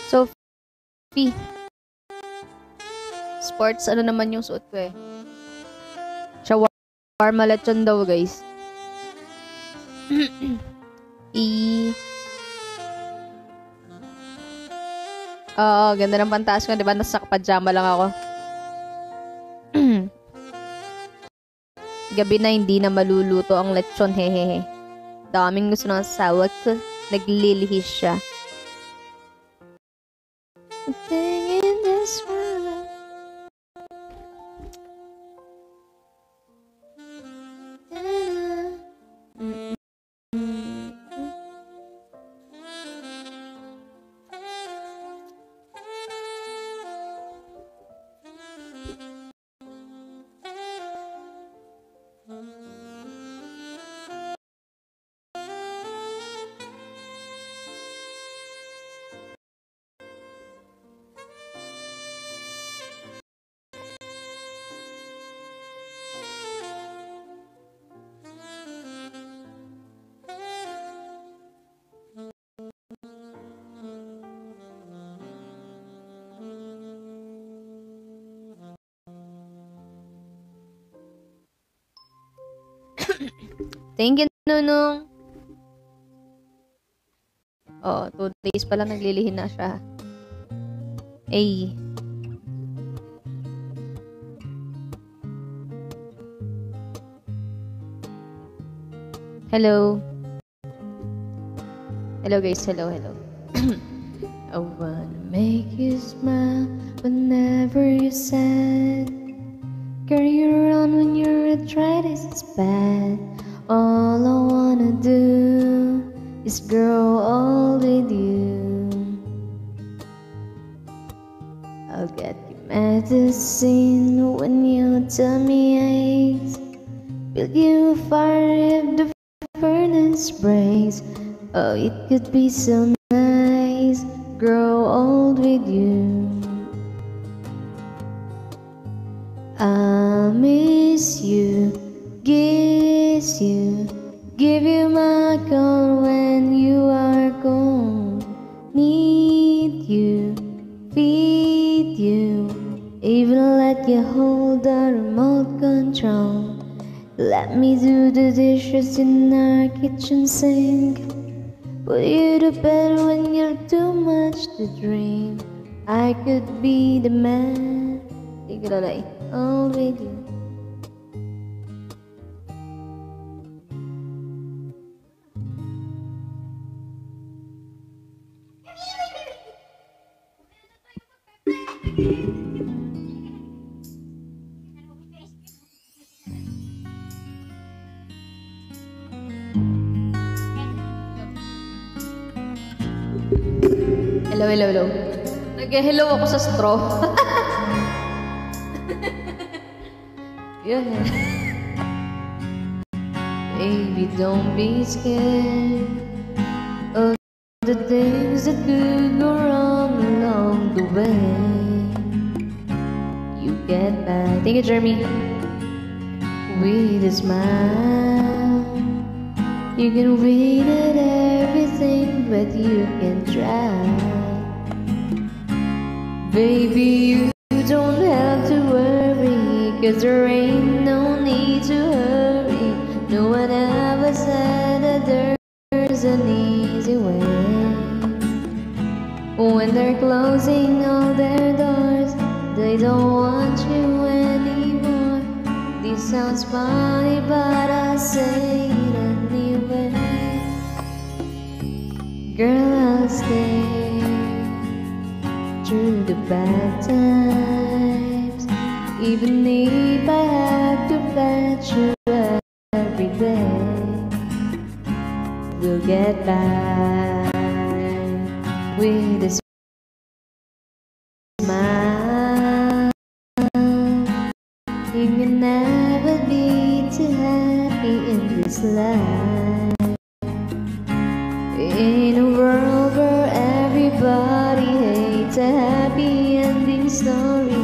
Sophie. Sports, naman yung suot ko eh. Shawarma lechon daw, guys. Ganda ng pantaas ko, diba? Nasa pajama lang ako. Gabi na hindi na maluluto ang lechon, hehehe. Daming gusto ng asawa ko. Naglilihis siya. Thing in this world. Thank you, Nunong. 2 days pala naglilihin na siya. Ay. Hello. Hello, guys. Hello. I wanna make you smile whenever you're sad. Carry you around when your arthritis is bad. All I wanna do is grow old with you. I'll get you medicine when your tummy aches. Build you a fire if the furnace breaks. Oh, it could be so nice, grow old with you. I'll miss you, kiss you, give you my call when you are gone. Need you, feed you, even let you hold the remote control. Let me do the dishes in our kitchen sink. Put you to bed when you're too much to dream. I could be the man. Tiglalay. All with you. Hello. Nag-hello ako sa straw. Yeah. Baby, don't be scared of the things that could go wrong along the way. You get back. Thank you, Jeremy. With a smile, you can win at everything, but you can try. Baby, you don't have to worry, 'cause there ain't no need to hurry. No one ever said that there's an easy way. When they're closing all their doors, they don't want you anymore. This sounds funny, but I say it anyway. Girl, I'll stay through the bad times, even if I have to fetch you every day. We'll get by with a smile. You can never be too happy in this life. In a world where everybody hates, a happy ending story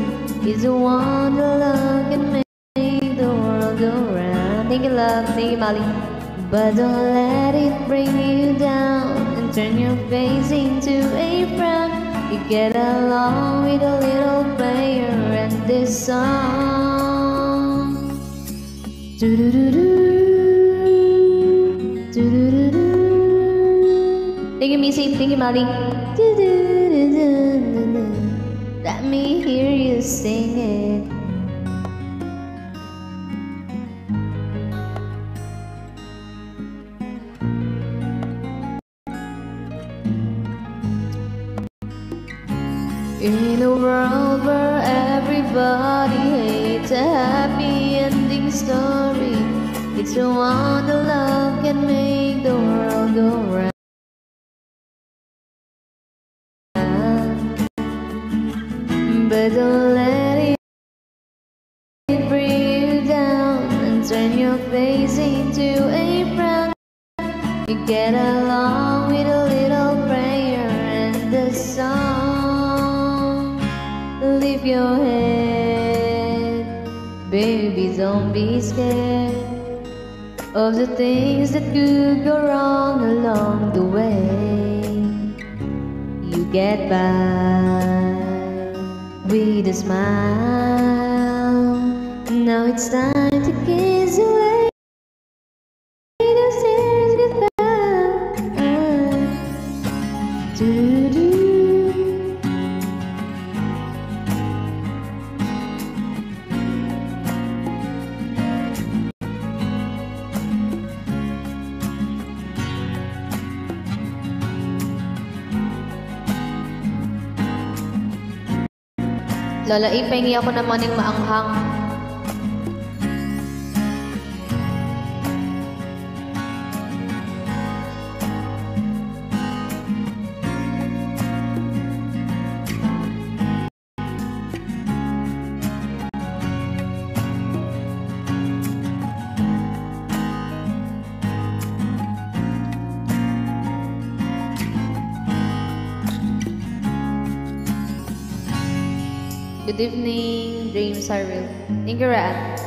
is the one that love can make the world go round. Thank you, love. Thank you, Molly. But don't let it bring you down and turn your face into a frown. You get along with a little prayer and this song. Do-do-do-do, do-do-do-do. Thank you, Missy. Thank you, Molly. Do-do-do-do-do-do. Let me hear you sing it. In a world where everybody hates, a happy ending story, it's the one that love can make the world go round. But don't let it bring you down and turn your face into a frown. You get along with a little prayer and the song. Lift your head, baby, don't be scared of the things that could go wrong along the way. You get by with a smile. Now it's time to kiss away those tears goodbye. Do-do. Lola, ipahingi ako ng maning maanghang. Good evening, James Harville. Thank you, Rat.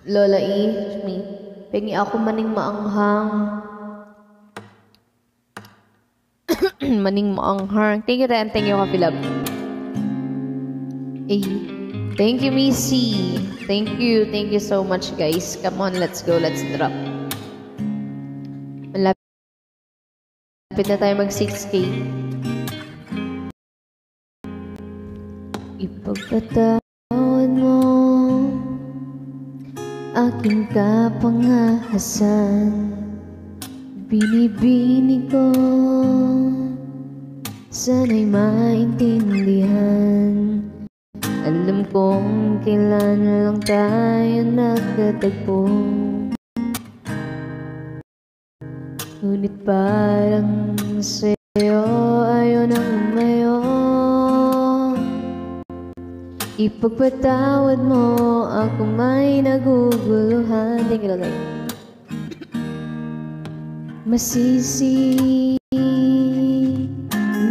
Lola E, me. Pengi ako maning maanghang. Maning maanghang. Thank you, Ren. Thank you, Coffee Love. Hey. Thank you, Missy. Thank you. Thank you so much, guys. Come on, let's go. Let's drop. Malapit na tayo mag 6K. Ipagpatawad mo aking kapangahasan. Binibini ko, sana'y maintindihan. Alam kong kailan lang tayo nagkatagpo, ngunit parang sa'yo ayaw nang umayo. Ipagpatawad mo, ako may naguguluhan. Thank you, Lord. Masisi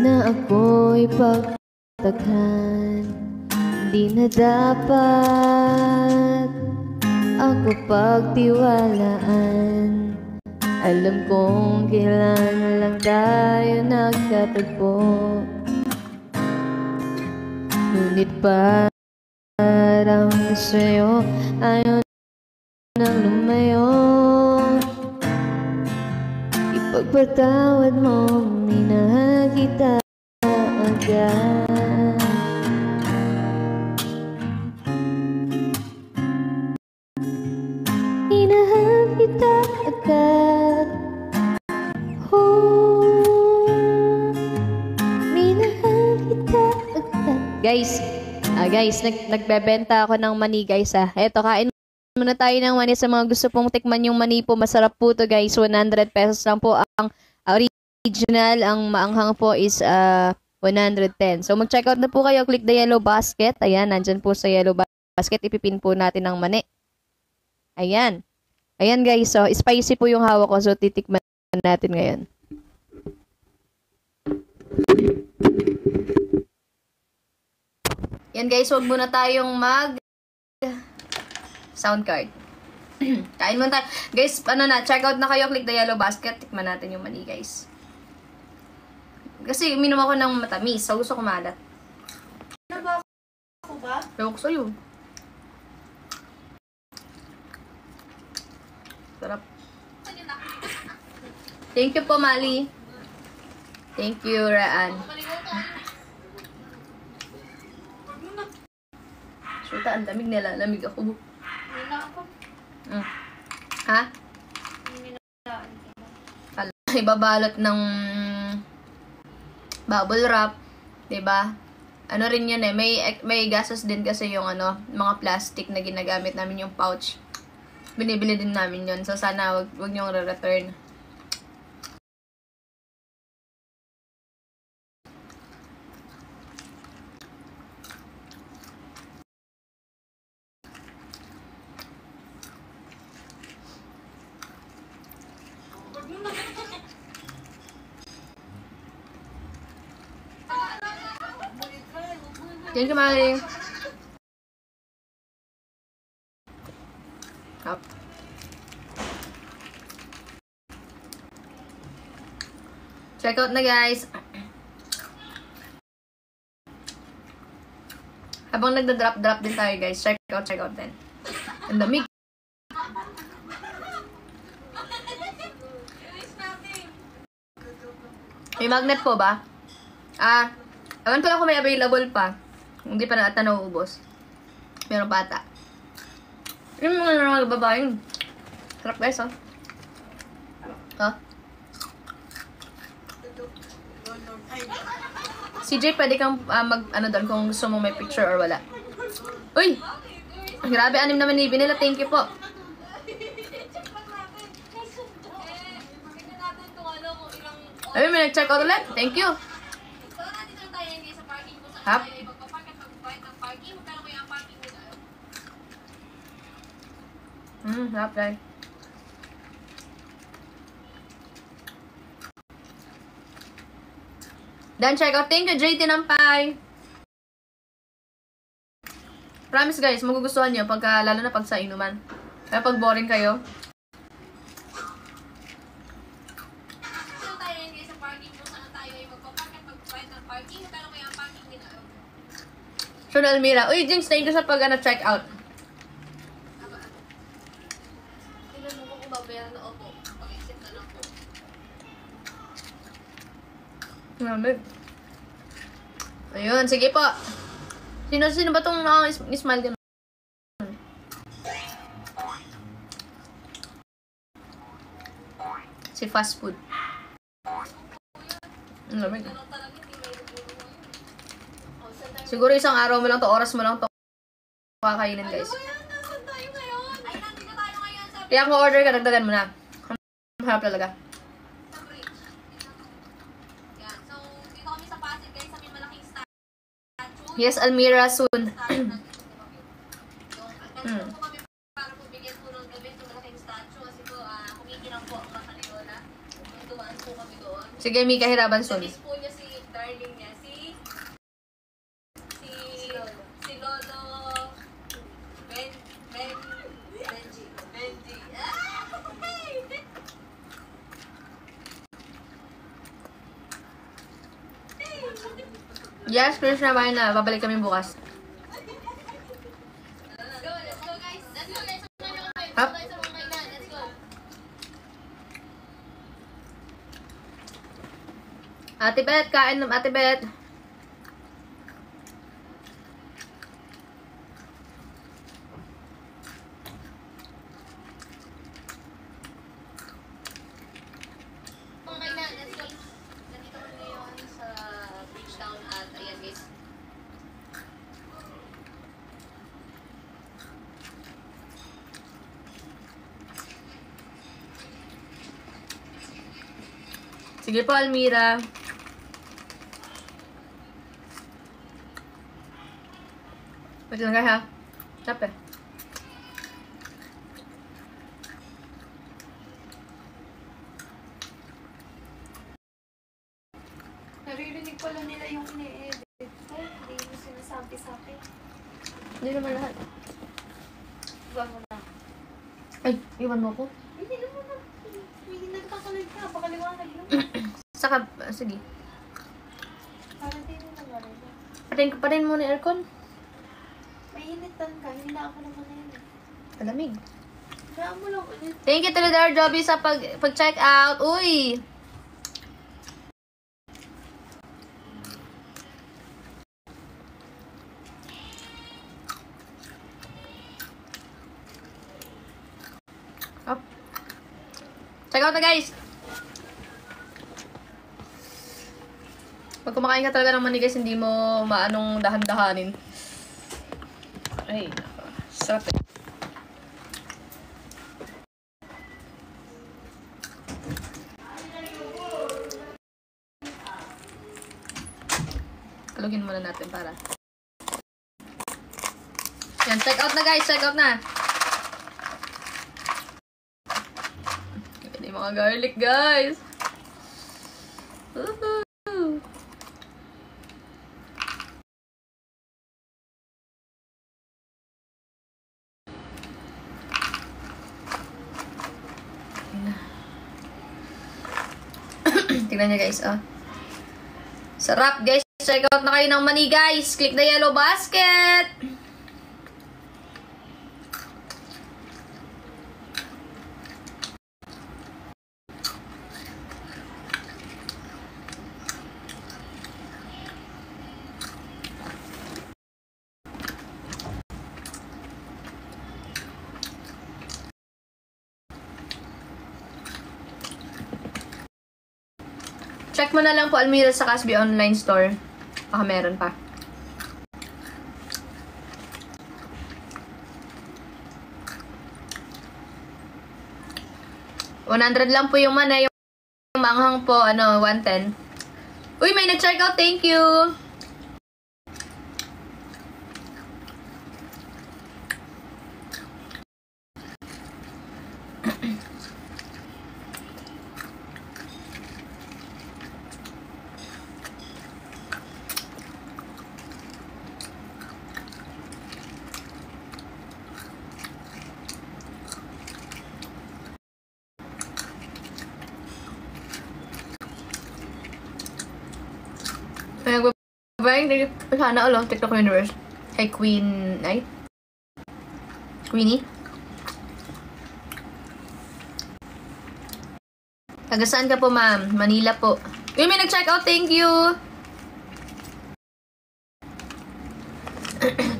na ako'y pagtakhan. Di na dapat ako pagtiwalaan. Alam kong kailan lang tayo nagkatagpo, ngunit parang sa'yo ayaw nang lumayo. Ipagpatawad mo, minahal kita agad. Minahal kita agad. Minahal kita agad. Guys, nagbebenta ako ng mani guys ha. Eto, kain muna tayo ng mani sa mga gusto pong tikman yung mani po. Masarap po to guys. 100 pesos lang po ang original. Ang maanghang po is 110. So mag-check out na po kayo. Click the yellow basket. Ayan, nandyan po sa yellow basket. Ipipin po natin ang mani. Ayan. Ayan guys. So spicy po yung hawak ko. So titikman natin ngayon. Yan guys, huwag muna tayong sound card. Kain muna tayo. Guys, check out na kayo. Click the yellow basket. Tikman natin yung mani guys. Kasi uminom ako ng matamis. So gusto ko malat. Ano ba ako ba? Ewan ko sa'yo. Sarap. Thank you po, Mali. Thank you, Raan. Suta, ang lamig nila. Lamig ako. Ha? Ibabalot ng bubble wrap. Diba? Ano rin yun eh. May gastos din kasi yung mga plastic na ginagamit namin yung pouch. Binibili din namin yun. So sana wag niyong re-return. Thank you, Mali. Up. Check out na guys. Habang nagda-drop din tayo guys. Check out din. Ang lamig. May magnet po ba? Ewan ko lang kung may available pa. Hindi pa na nauubos. Meron pa ata. Yung mga babaeng. Sarap guys, oh. Oh. CJ, pwede kang doon kung gusto mo may picture or wala. Uy! Grabe, 6 naman ibin nila. Thank you po. Ay, may nag-check out ulit. Thank you. Hap. Hap, guys. Dan, check out. Thank you, JT Nampay. Promise guys, magugustuhan nyo pagka, lalo na pag sa inuman. Kaya pag boring kayo. Sean Almira. Uy, Jinx, thank you sa pag-check out. Tingnan mo kung babayaran na opo. Pag-isip na lang po. Lamig. Ayun, sige po. Sino ba itong smile din? Si fast food. Lamig. Siguro isang araw mo lang to, oras mo lang to kakainin guys. Kaya kung order ka, dagdagan mo na. Harap talaga. Yes, Almira, soon. Sige, Mika, hiraban soon. Yes, Krishna, bye na. Babalik kami bukas. Up. Ate Bet, kain ng Ate Bet. Sige po, Almira. Wait lang kayo ha. Stop eh. Naririnig pala nila yung ini-edit. Ay, hindi mo sinasabi sa akin. Hindi naman lahat. Iwan mo na. Ay, iwan mo ko. Hindi naman na. Hindi nagkakalag ka. Pakaliwanag lang. Saka, sige. Parang hindi mo nag-alala. Patayin mo na aircon. May initan ka. Hindi na ako naman na yun. Malamig. Kaya mo lang ulit. Thank you to the Joby sa pag-check out. Uy! Up. Check out na guys! Pag kumakain ka talaga ng manigas, hindi mo maanong dahan-dahanin. Ay, sarap eh. Kalugin muna natin para. Yan, check out na guys, check out na. Yan yung mga garlic guys. Woohoo! Tignan nyo guys, oh. Sarap guys. Check out na kayo ng mani guys. Click the yellow basket. Check mo na lang po Almira sa Casby online store. Baka meron pa. $100 lang po yung mana. Yung manghang po, ano, 110. Uy, may nag-check out. Thank you. Nagbabayang sana ulo, TikTok Universe. Kay Queen, ay? Queenie? Taga saan ka po, ma'am? Manila po. Uy, may nag-check out. Thank you.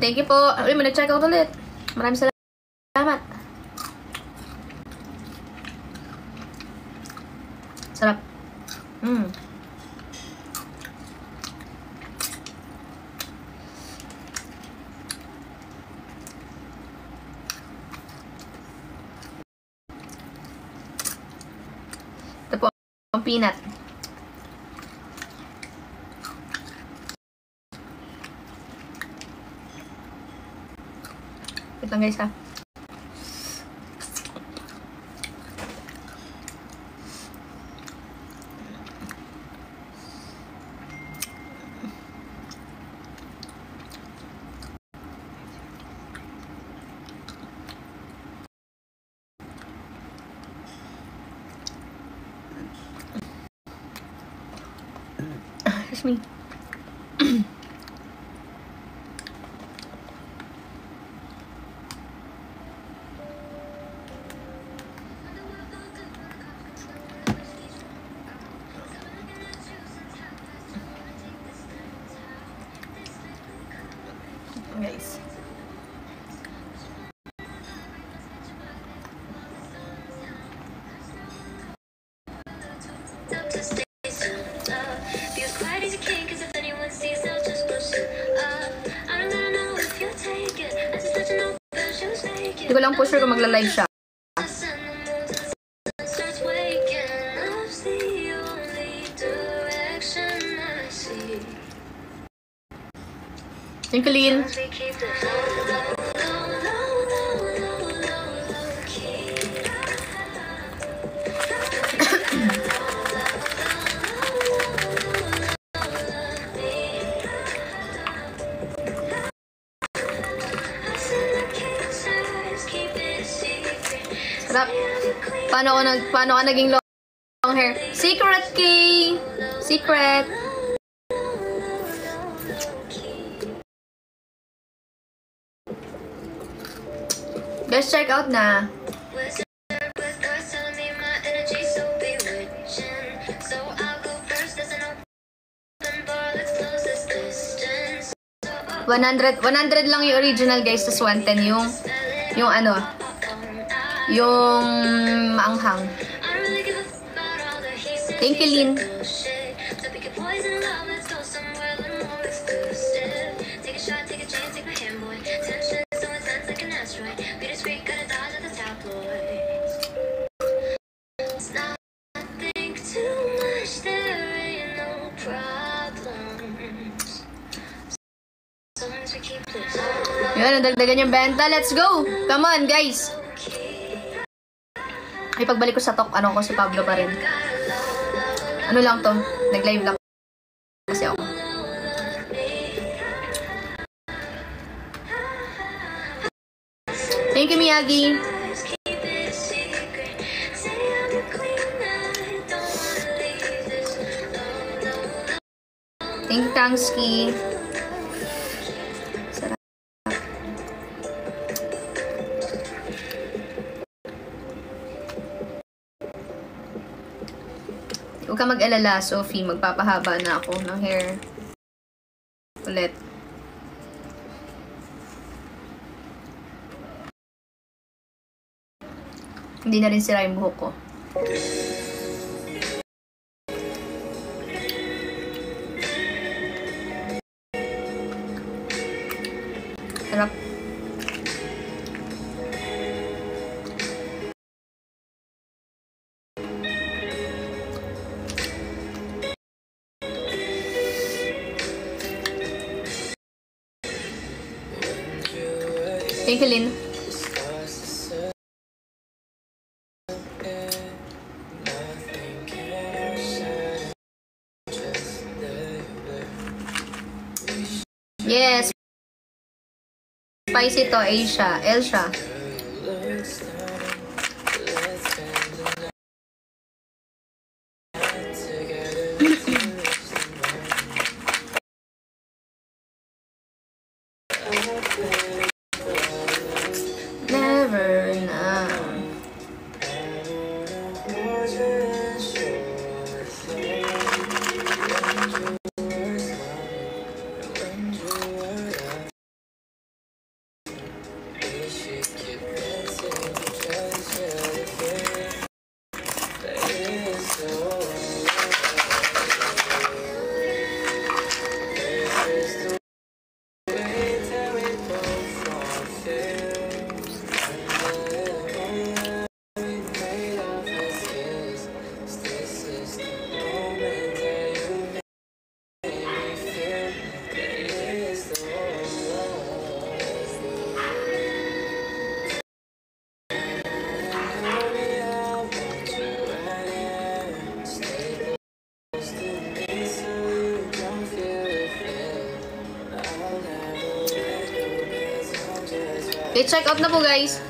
Thank you po. Uy, may nag-check out ulit. Maraming salamat. Sarap. Ito po, ang peanut. Wait lang guys ha. Excuse me. Hindi ko lang po sure kung magla-live siya. Twinklein. Sarap. Paano ka naging long hair? Secret key! Secret! Guys, check out na. 100 lang yung original, guys, tas 110 yung ano, yung maanghang. Thank you, Lynn. Yun, dagdagan yung benta. Let's go! Come on, guys! Ay, pagbalik ko sa talk, ano ko si Pablo pa rin. Ano lang to? Nag-live lang kasi ako. Thank you, Miyagi! Thank you, Kangski! Huwag ka mag-alala, Sophie. Magpapahaba na ako ng hair. Ulit. Hindi na rin sira yung buhok ko. Sarap. Thank you, Lynn. Yes. Spicy to, Elsa. Never know. Okay, check out na po, guys.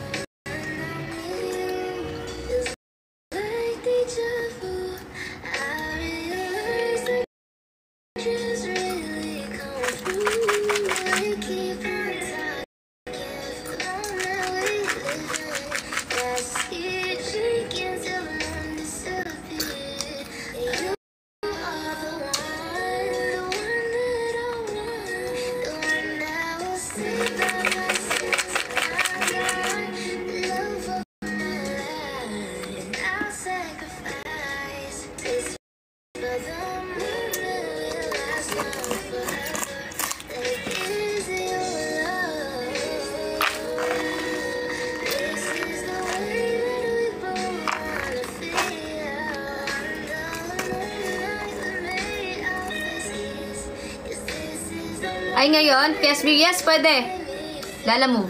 Ay, ngayon? PSB, yes, pwede. Lala move.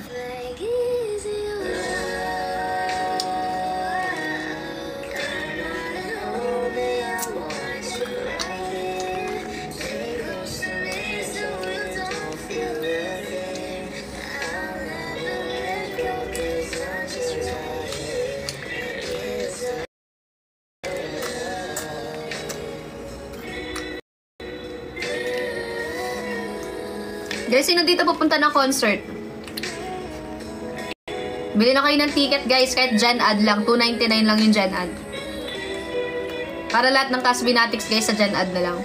Guys, sino dito pupunta ng concert? Bili na kayo ng ticket, guys. Kahit Gen Ad lang. $2.99 lang yung Gen Ad. Para lahat ng Casbinatics, guys, sa Gen Ad na lang.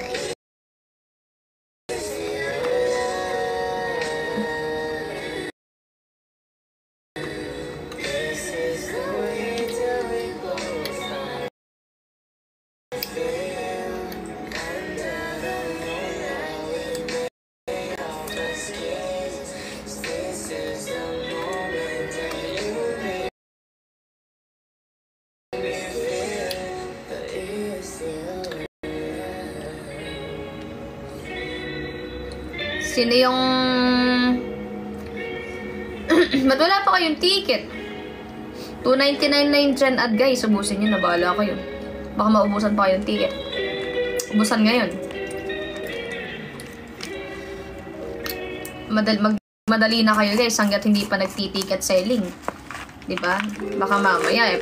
Sino yung... Ba't wala pa kayong ticket? $2.99 na yung Gen Ad, guys. Ubusin nyo na. Bahala kayo. Baka maubusan pa kayong ticket. Ubusan ngayon. Madali na kayo, guys. Hanggat hindi pa nagti-ticket selling. Diba? Baka mamaya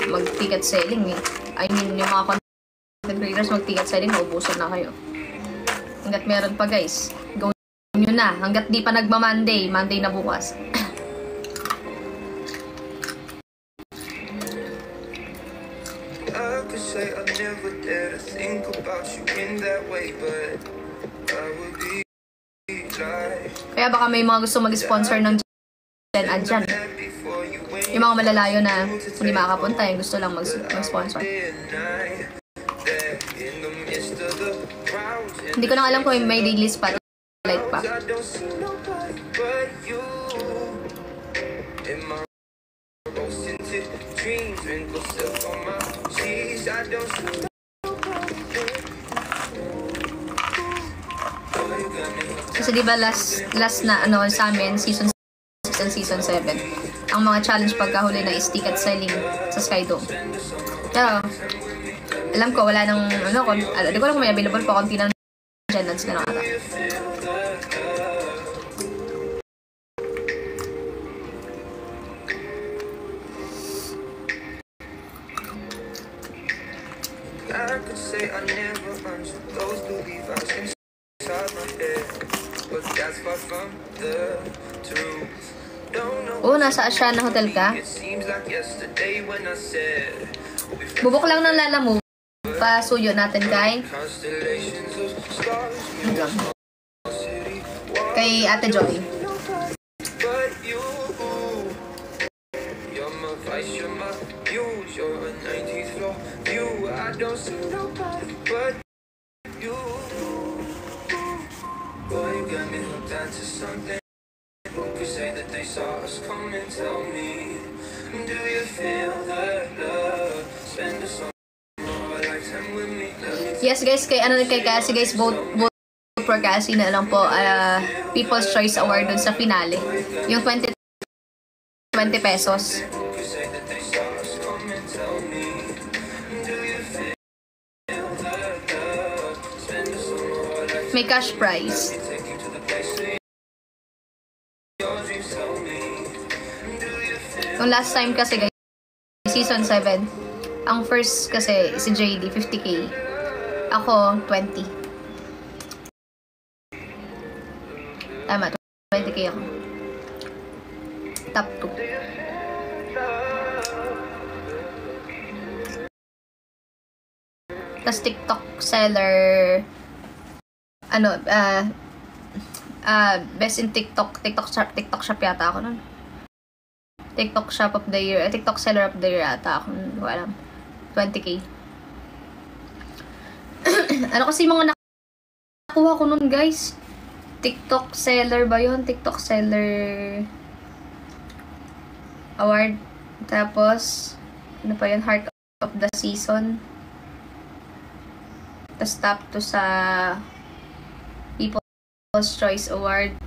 mag-ticket selling eh. I mean, yung mga content creators mag-ticket selling, maubusan na kayo. Hanggat meron pa, guys. Gawin nyo na. Hanggat di pa nagma-Monday. Monday na bukas. Kaya baka may mga gusto mag-sponsor ng Gen Ad dyan. Yung mga malalayo na hindi makakapunta, yung gusto lang mag-sponsor. Hindi ko lang alam kung may daily spotlight pa. Kasi diba last na ano sa amin, season 6 and season 7, ang mga challenge pagkahuli na is ticket selling sa Skydome. Pero alam ko wala nang ano, di ko lang kung may available pa, konti ng Gen Ads na lang ata. I could say I never understood those beliefs inside my head, but that's far from the truth. Oh, nasa Asiana Hotel ka? Bubok lang ng Lala Move. Pasuyo natin kay Ate Joy. Yes guys, kay Cassie guys, vote for Cassie na lang po, People's Choice Award dun sa finale. Yung 20 pesos. May cash prize. Yung last time kasi guys, season 7, ang first kasi si JD, 50k. Ako, 20. Tama, 20k ako. Top 2. Tapos TikTok seller, ano, best in TikTok shop yata ako nun. TikTok shop of the year, TikTok seller of the year yata ako, hindi ko alam. 20k. Ano kasi mga nakuha ko nun guys? TikTok seller ba yun? TikTok seller award. Tapos ano pa yun? Heart of the season. Tapos top 2 sa People's Choice Award.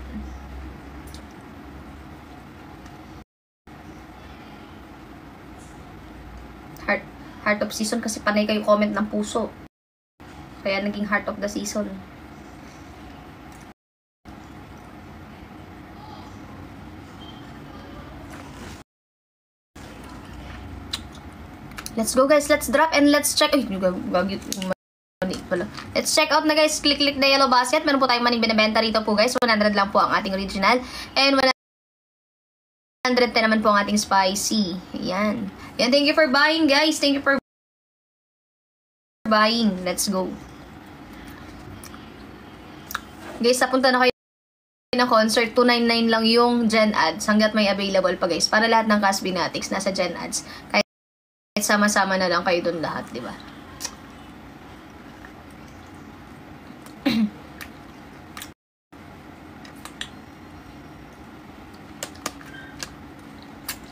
Heart of Season kasi panay kayo comment ng puso. Kaya naging Heart of the Season. Let's go guys, let's drop and let's check. Ay, gagit pala. Let's check out na guys. Click the yellow basket. Meron po tayong maning binibenta rito po guys. 100 lang po ang ating original. And 110 naman po ang ating spicy. Ayan. Ayan, thank you for buying guys. Thank you for buying. Let's go. Guys, napunta na kayo ng concert. 299 lang yung Gen Ads. Hanggat may available pa guys. Para lahat ng Casbinatics nasa Gen Ads. Kahit sama-sama na lang kayo dun lahat, di ba?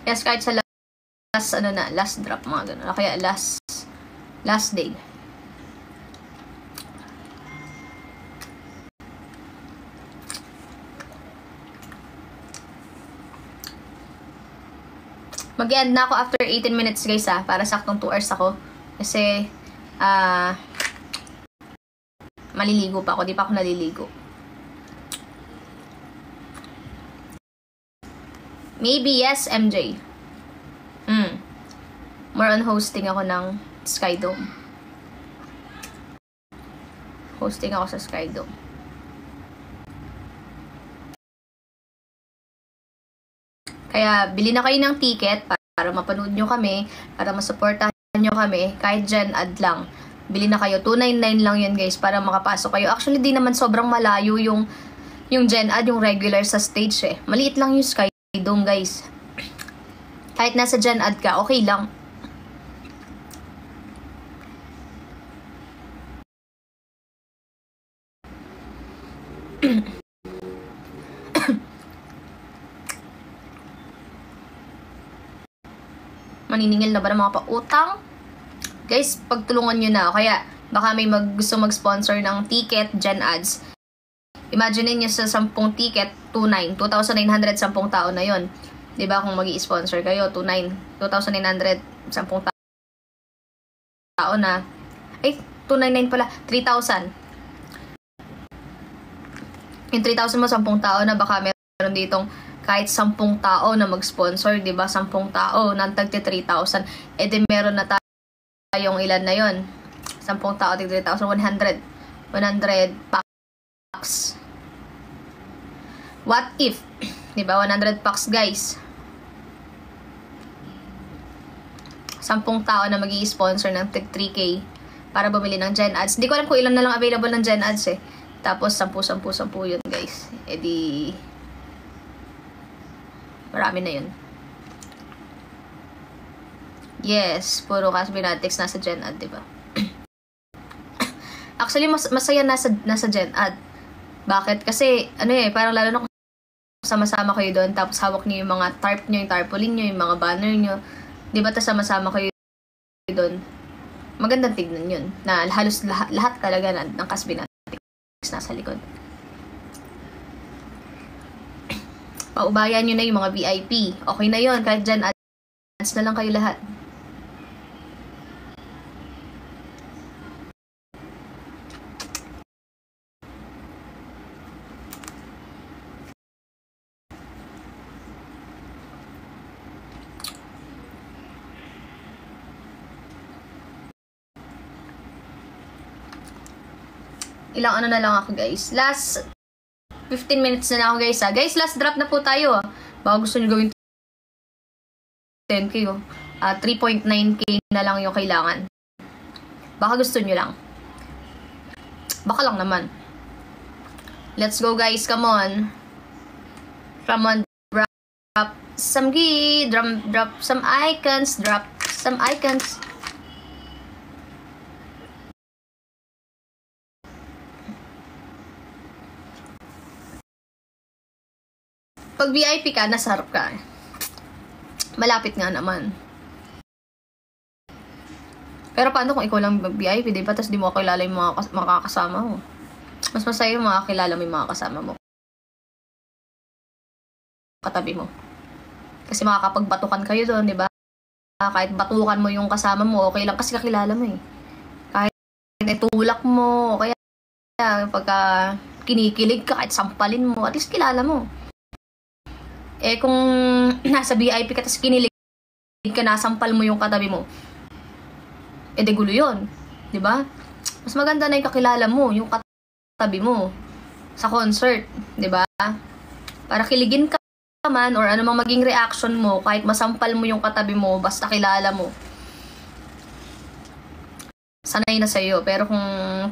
Yes, kahit sa last drop, mga ganun. Kaya last day. Mag-end na ako after 18 minutes guys para saktong 2 hours ako. Kasi, maliligo pa ako. Di pa ako naliligo. Maybe yes, MJ. More on hosting ako ng Skydome. Hosting ako sa Skydome. Kaya, bili na kayo ng ticket para mapanood nyo kami, para masuportahan nyo kami, kahit Gen Ad lang. Bili na kayo. 299 lang yun guys, para makapasok kayo. Actually, di naman sobrang malayo yung Gen Ad, yung regular sa stage eh. Maliit lang yung Skydome guys. Kahit nasa Gen Ad ka, okay lang. Maniningil na ba ng mga pautang? Guys, pagtulungan nyo na. Kaya, baka may gusto mag-sponsor ng ticket, Gen Ads. Imagine nyo sa 10 ticket, 2,900 10 tao na yon. Diba kung mag-i-sponsor kayo, 2,900 10 tao na. Ay, 299 pala, 3,000. Yung 3,000 mo, 10 tao na, baka meron ditong kahit 10 tao na mag-sponsor, di ba? 10 tao, nantagti 3,000. E di meron na tayong ilan na yon. 10 tao, 3,000, 100 packs. What if? Di ba? 100 packs, guys. 10 tao na mag-i-sponsor ng 3K para bumili ng Gen Ads. Hindi ko alam kung ilan na lang available ng Gen Ads eh. Tapos 10 yun, guys. E di marami na yun. Yes, puro Casbinatics nasa Gen Ad, diba? Actually, masaya nasa Gen Ad. Bakit? Kasi, parang lalo na kung sama-sama kayo doon, tapos hawak niyo yung mga tarp niyo, yung tarpaulin niyo, yung mga banner niyo. Diba, tas sama-sama kayo doon. Magandang tignan yun. Na halos lahat talaga ng Casbinatics nasa likod. Paubayan nyo na yung mga VIP. Okay na yun. Kahit Gen Ads na lang kayo lahat. Ilang ano na lang ako guys. Last 15 minutes na lang ako guys ha. Guys, last drop na po tayo. Baka gusto nyo gawin 10k 3.9k na lang yung kailangan. Baka gusto nyo lang. Baka lang naman. Let's go guys, come on. Come on, drop some key, drop some icons, drop some icons. Pag VIP ka, nasa harap ka. Malapit nga naman. Pero paano kung ikaw lang mag-VIP, diba? Tapos di mo kilala yung mga makakasama mo. Mas masaya yung makakilala mo yung mga kasama mo. Katabi mo. Kasi makakapagbatukan kayo doon, di ba? Kahit batukan mo yung kasama mo, okay lang kasi kakilala mo eh. Kahit itulak mo, kaya pagka kinikilig ka, kahit sampalin mo, at least kilala mo. Eh kung nasa VIP ka, tapos kinilig ka, nasampal mo yung katabi mo, eh de gulo yun. Di ba? Mas maganda na yung kakilala mo, yung katabi mo sa concert, di ba? Para kiligin ka man or ano mang maging reaction mo, kahit masampal mo yung katabi mo, basta kilala mo. Sanay na sa'yo. Pero kung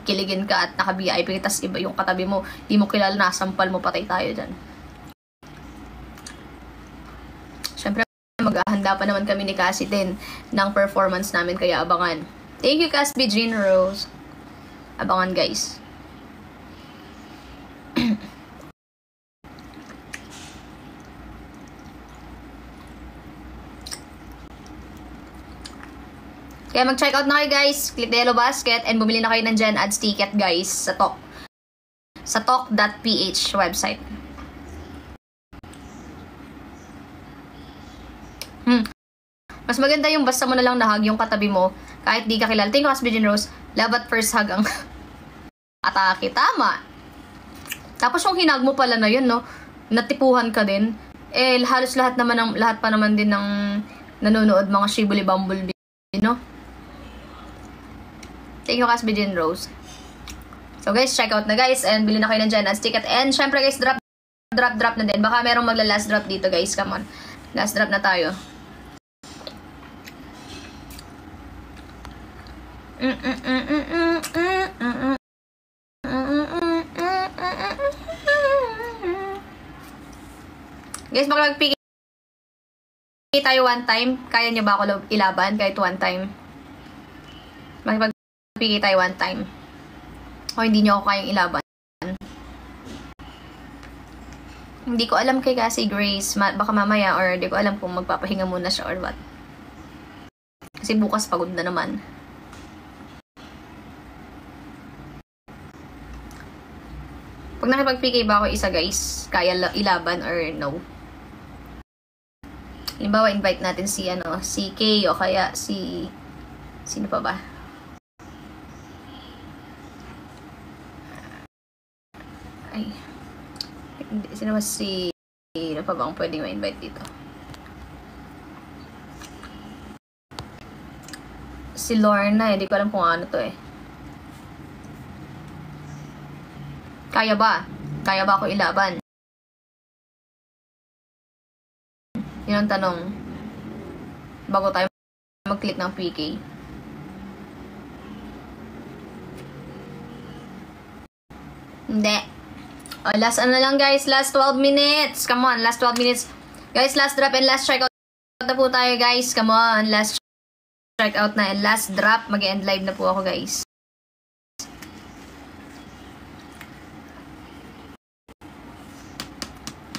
kiligin ka at naka-VIP, tas iba yung katabi mo, di mo kilala, nasampal mo, patay tayo dyan. Siyempre, maghahanda pa naman kami ni Cassie din ng performance namin, kaya abangan. Thank you, Cassie Jean Rose. Abangan, guys. Kaya mag-check out na kayo, guys. Click the yellow basket and bumili na kayo ng Gen Ads ticket, guys, sa Talk. Sa talk.ph website. Mas maganda yung basta mo na lang nahag yung katabi mo kahit di ka kilala. Tingin ko as Virgin Rose, love at first hug ang atake. Tama. Tapos yung hinag mo pala na yun, no? Natipuhan ka din. Eh, halos lahat pa naman din ng nanonood mga Shibuli Bumblebee, no? Thank you, Cas Virgin Rose. So guys, check out na guys and bili na kayo ng Gen Ads ticket. And syempre guys, drop na din. Baka merong magla-last drop dito guys. Come on. Last drop na tayo. Guys, makapag-piki tayo one time. Kaya nyo ba ako ilaban kahit one time? Makapag-piki tayo one time. O hindi nyo ako kayang ilaban. Hindi ko alam kay Cassie Grace. Baka mamaya or hindi ko alam kung magpapahinga muna siya or what. Kasi bukas pagod na naman. Pag nakipag-PK ba ako isa guys, kaya ilaban or no? Halimbawa, invite natin si si Kay o kaya si sino pa ba? Ay. Sino ba si ano pa ba ang pwedeng ma-invite dito? Si Lorna, hindi ko alam kung ano to eh. Kaya ba? Kaya ba ako ilaban? Yun ang tanong. Bago tayo mag-click ng PK. Hindi. Oh, last ano lang guys. Last 12 minutes. Come on. Last 12 minutes. Guys, last drop and last strikeout na po tayo guys. Come on. Last strikeout na and last drop. Mag-end live na po ako guys.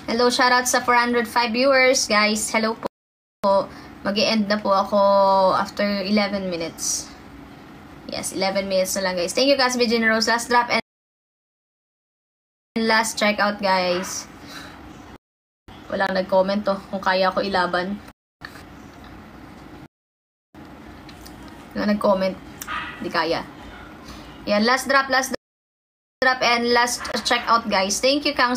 Hello, shoutout sa 405 viewers, guys. Hello po. Mag-e-end na po ako after 11 minutes. Yes, 11 minutes na lang, guys. Thank you, Cas Virgin Rose. Last drop and last checkout, guys. Walang nag-comment to kung kaya ako ilaban. Walang nag-comment. Hindi kaya. Yan, last drop and last checkout, guys. Thank you, Kang.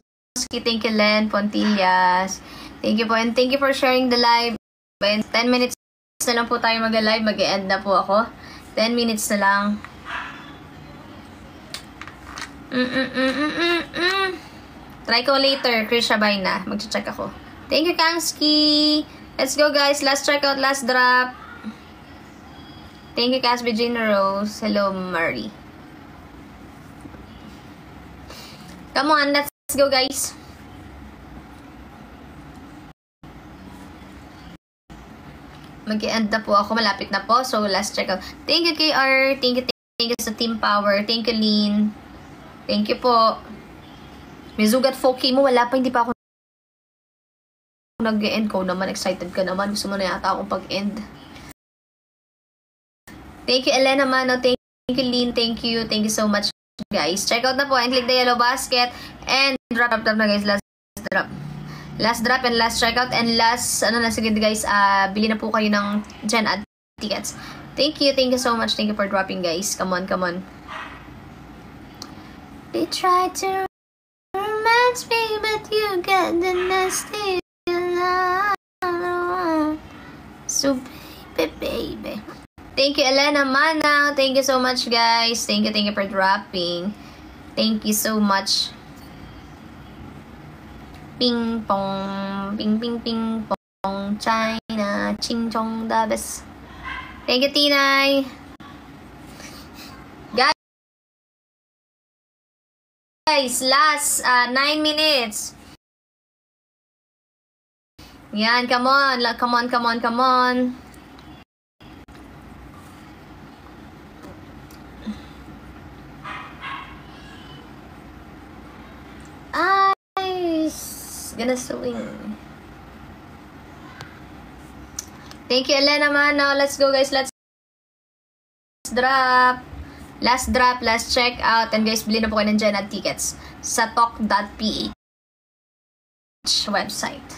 Thank you, Len Pontillas. Thank you po. And thank you for sharing the live. And 10 minutes na lang po tayo mag-live. Mag-e-end na po ako. 10 minutes na lang. Try ko later. Chris Shabay na. Mag-check ako. Thank you, Kangski. Let's go, guys. Last checkout, last drop. Thank you, Cas Virgin Rose. Hello, Marie. Come on, let's go, guys. Mag-end na po ako. Malapit na po. So, last check out. Thank you, KR. Thank you sa Team Power. Thank you, Lynn. Thank you po. May Zugat Foki mo. Wala pa. Hindi pa ako nag-end ko naman. Excited ka naman. Gusto mo na yata akong pag-end. Thank you, Elena Mano. Thank you, Lynn. Thank you. Thank you so much, guys. Check out na po and click the yellow basket and drop na guys. Last drop and last checkout and last, sige guys, bili na po kayo ng Gen Ad tickets. Thank you so much. Thank you for dropping guys. Come on. They try to romance me, but you get the nasty love. So baby. Thank you Elena Mana. Thank you so much guys. Thank you for dropping. Thank you so much. Ping pong, ping pong, China, ching chong the best. Thank you, Tinay. Guys, last 9 minutes. Yan, come on. Gonna swing. Thank you, Elena Mano. Let's go, guys. Let's drop. Last drop, last check out. And guys, bili na po kayo ng Gen Ad tickets sa talk.ph website.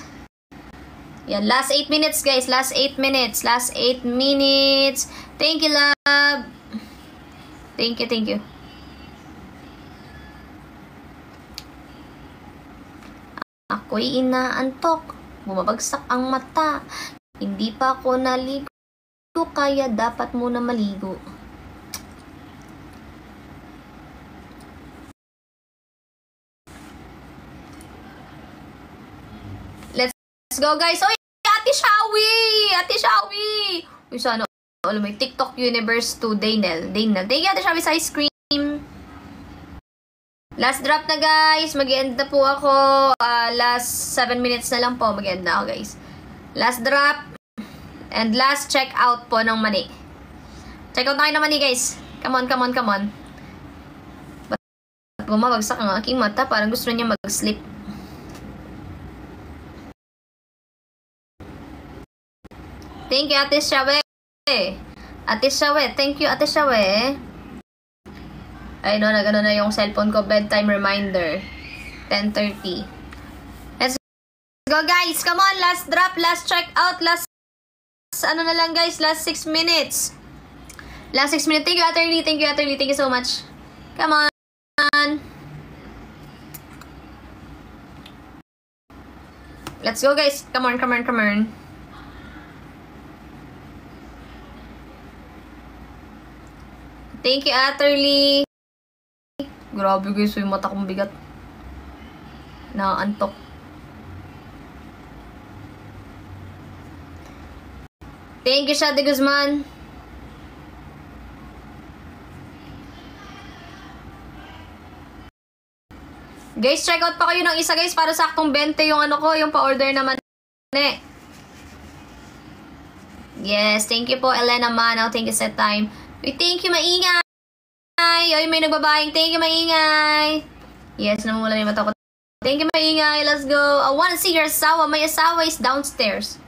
Yan, last 8 minutes, guys. Last 8 minutes. Thank you, love. Thank you. Ako'y inaantok, bumabagsak ang mata. Hindi pa ako naligo, kaya dapat muna maligo. Let's go guys. Oy, Ate Shawi! Uy, sana alam mo, TikTok Universe to Daynel. Thank you, Ate Shawi, sa ice cream. Last drop na guys. Mag-end na po ako. Last 7 minutes na lang po. Mag-end na ako guys. Last drop. And last check out po ng mani. Check out na kayo ng mani guys. Come on. Ba't bumabagsak ang aking mata? Parang gusto niya mag-sleep. Thank you, Ate Shawe. Thank you, Ate Shawe. Ay, no, nagano na yung cellphone ko. Bedtime reminder. 10:30. Let's go, guys. Come on. Last drop. Last check out. Last, na lang, guys. Last 6 minutes. Last 6 minutes. Thank you, Attorney. Thank you so much. Come on. Let's go, guys. Come on. Thank you, Attorney. Grabe guys, yung mata kong bigat. Nakaantok. Thank you, Shadi Guzman. Guys, check out pa kayo ng isa guys para saktong 20 yung yung pa-order naman. Yes, thank you po Elena Manaw. Thank you sa time. Thank you, Maingay. Ay, may nagbabayang. Thank you, Maingay. Yes, namumula yung mata ko. Thank you, Maingay. Let's go. I wanna see your asawa. My asawa is downstairs.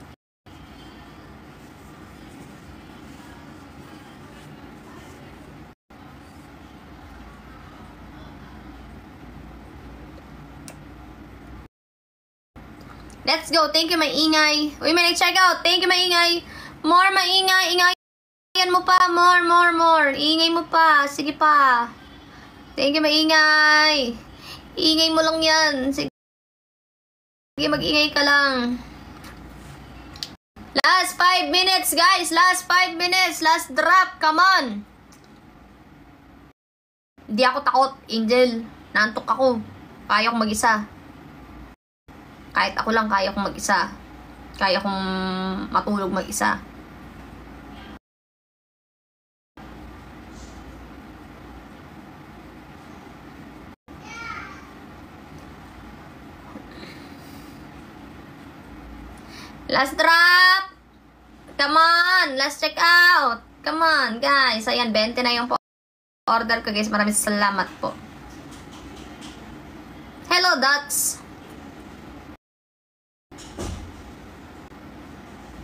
Let's go. Thank you, Maingay. Uy, may nag-check out. Thank you, Maingay. More, Maingay. Ingayan mo pa. More. Ingay mo pa. Sige pa. Thank you, Maingay. Ingay mo lang yan. Sige, mag-ingay ka lang. Last 5 minutes, guys. Last 5 minutes. Last drop. Come on. Hindi ako takot, Angel. Naantok ako. Kaya kong mag-isa. Kahit ako lang, kaya kong mag-isa. Kaya kong matulog mag-isa. Last drop! Come on! Last check out! Come on, guys. Ayan, 20 na yung order ko, guys. Maraming salamat po. Hello, Dots!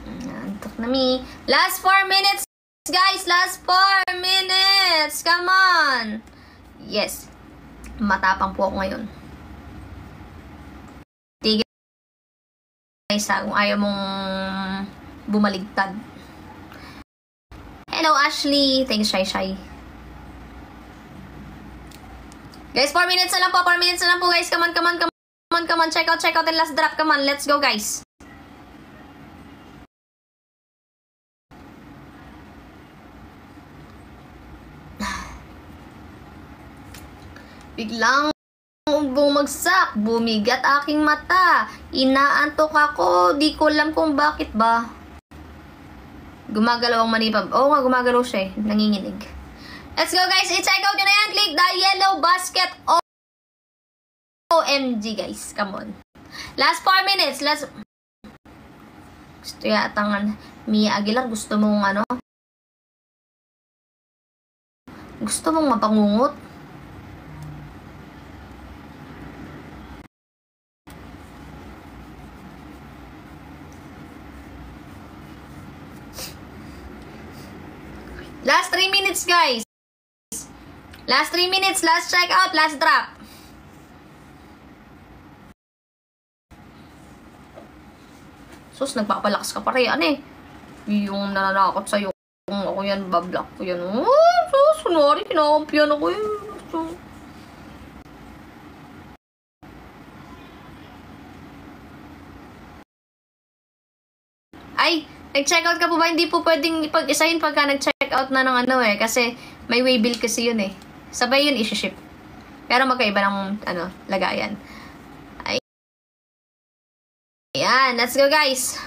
Antok na me. Last 4 minutes, guys. Last 4 minutes. Come on. Yes. Matapang po ako ngayon. Tigil isa kung ayaw mong bumaligtad. Hello, Ashley. Thanks, Shy. Guys, 4 minutes na lang po. 4 minutes na lang po, guys. Come on. Check out the last drop. Come on, let's go, guys. Biglang bumagsak, bumigat aking mata. Inaantok ako, di ko alam kung bakit ba. Gumagalaw ang manipab. Oo nga, gumagalaw siya eh. Nanginginig. Let's go, guys. I-check out nyo na yan. Click the yellow basket. OMG, guys. Come on. Last 4 minutes. Gusto yatang Mia Aguilar. Gusto mong ano? Gusto mong mapangungot? Last 3 minutes, guys. Last 3 minutes. Last check out. Last drop. Sus, nagpapalakas ka pa rin. Ano eh? Yung nananakot sa'yo. Kung ako yan, bablock ko yan. Oh, sus, kunwari, kinakampiyan ako yun. Ay! Nag-check out ka po ba? Hindi po pwedeng ipag-isahin pagka nag-check out na ng ano eh. Kasi may waybill kasi yun eh. Sabay yun isi-ship. Pero magkaiba ng lagayan. Ay. Ayan. Let's go, guys.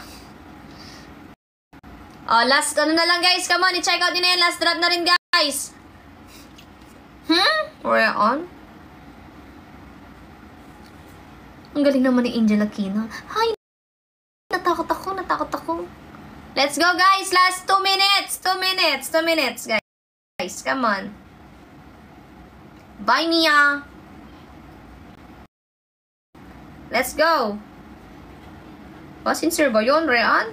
Oh, last na lang, guys. Come on, i-check out nyo na yan. Last drop na rin, guys. We're on. Ang galing naman ni Angel Aquino. Hi! Natakot ako. Let's go, guys. Last 2 minutes. 2 minutes, guys. Come on. Bye, Mia. Let's go. Oh, sincere ba yun, Rean?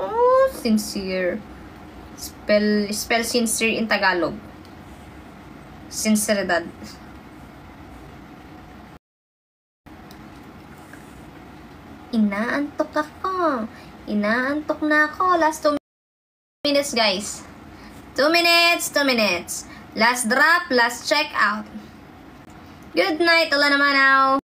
Oh, sincere. Spell sincere in Tagalog. Sinceridad. Inaantok na ako. Last 2 minutes, guys. 2 minutes. Last drop, last check out. Good night. Wala naman now.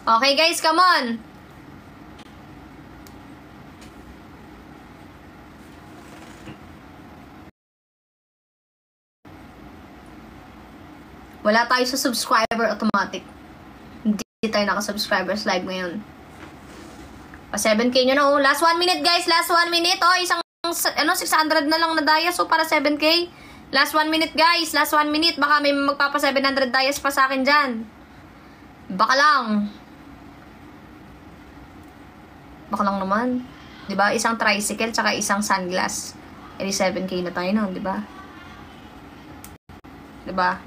Okay, guys, come on. Wala tayo sa subscriber automatic. Hindi tayo naka-subscribers live ngayon. Pa 7K nyo na. Oh. Last 1 minute, guys. Last 1 minute. Oh, isang 600 na lang na daya. So, para 7K. Last 1 minute, guys. Last 1 minute. Baka may magpapa 700 dayas pa sa akin dyan. Baka lang naman. 'Di ba? Isang tricycle tsaka isang sunglass. Edi 7K na tayo noon, 'di ba? 'Di ba?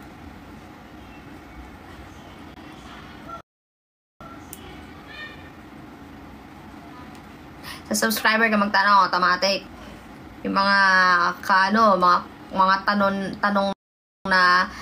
Sa subscriber ka magtanong automatic. Yung mga mga tanong na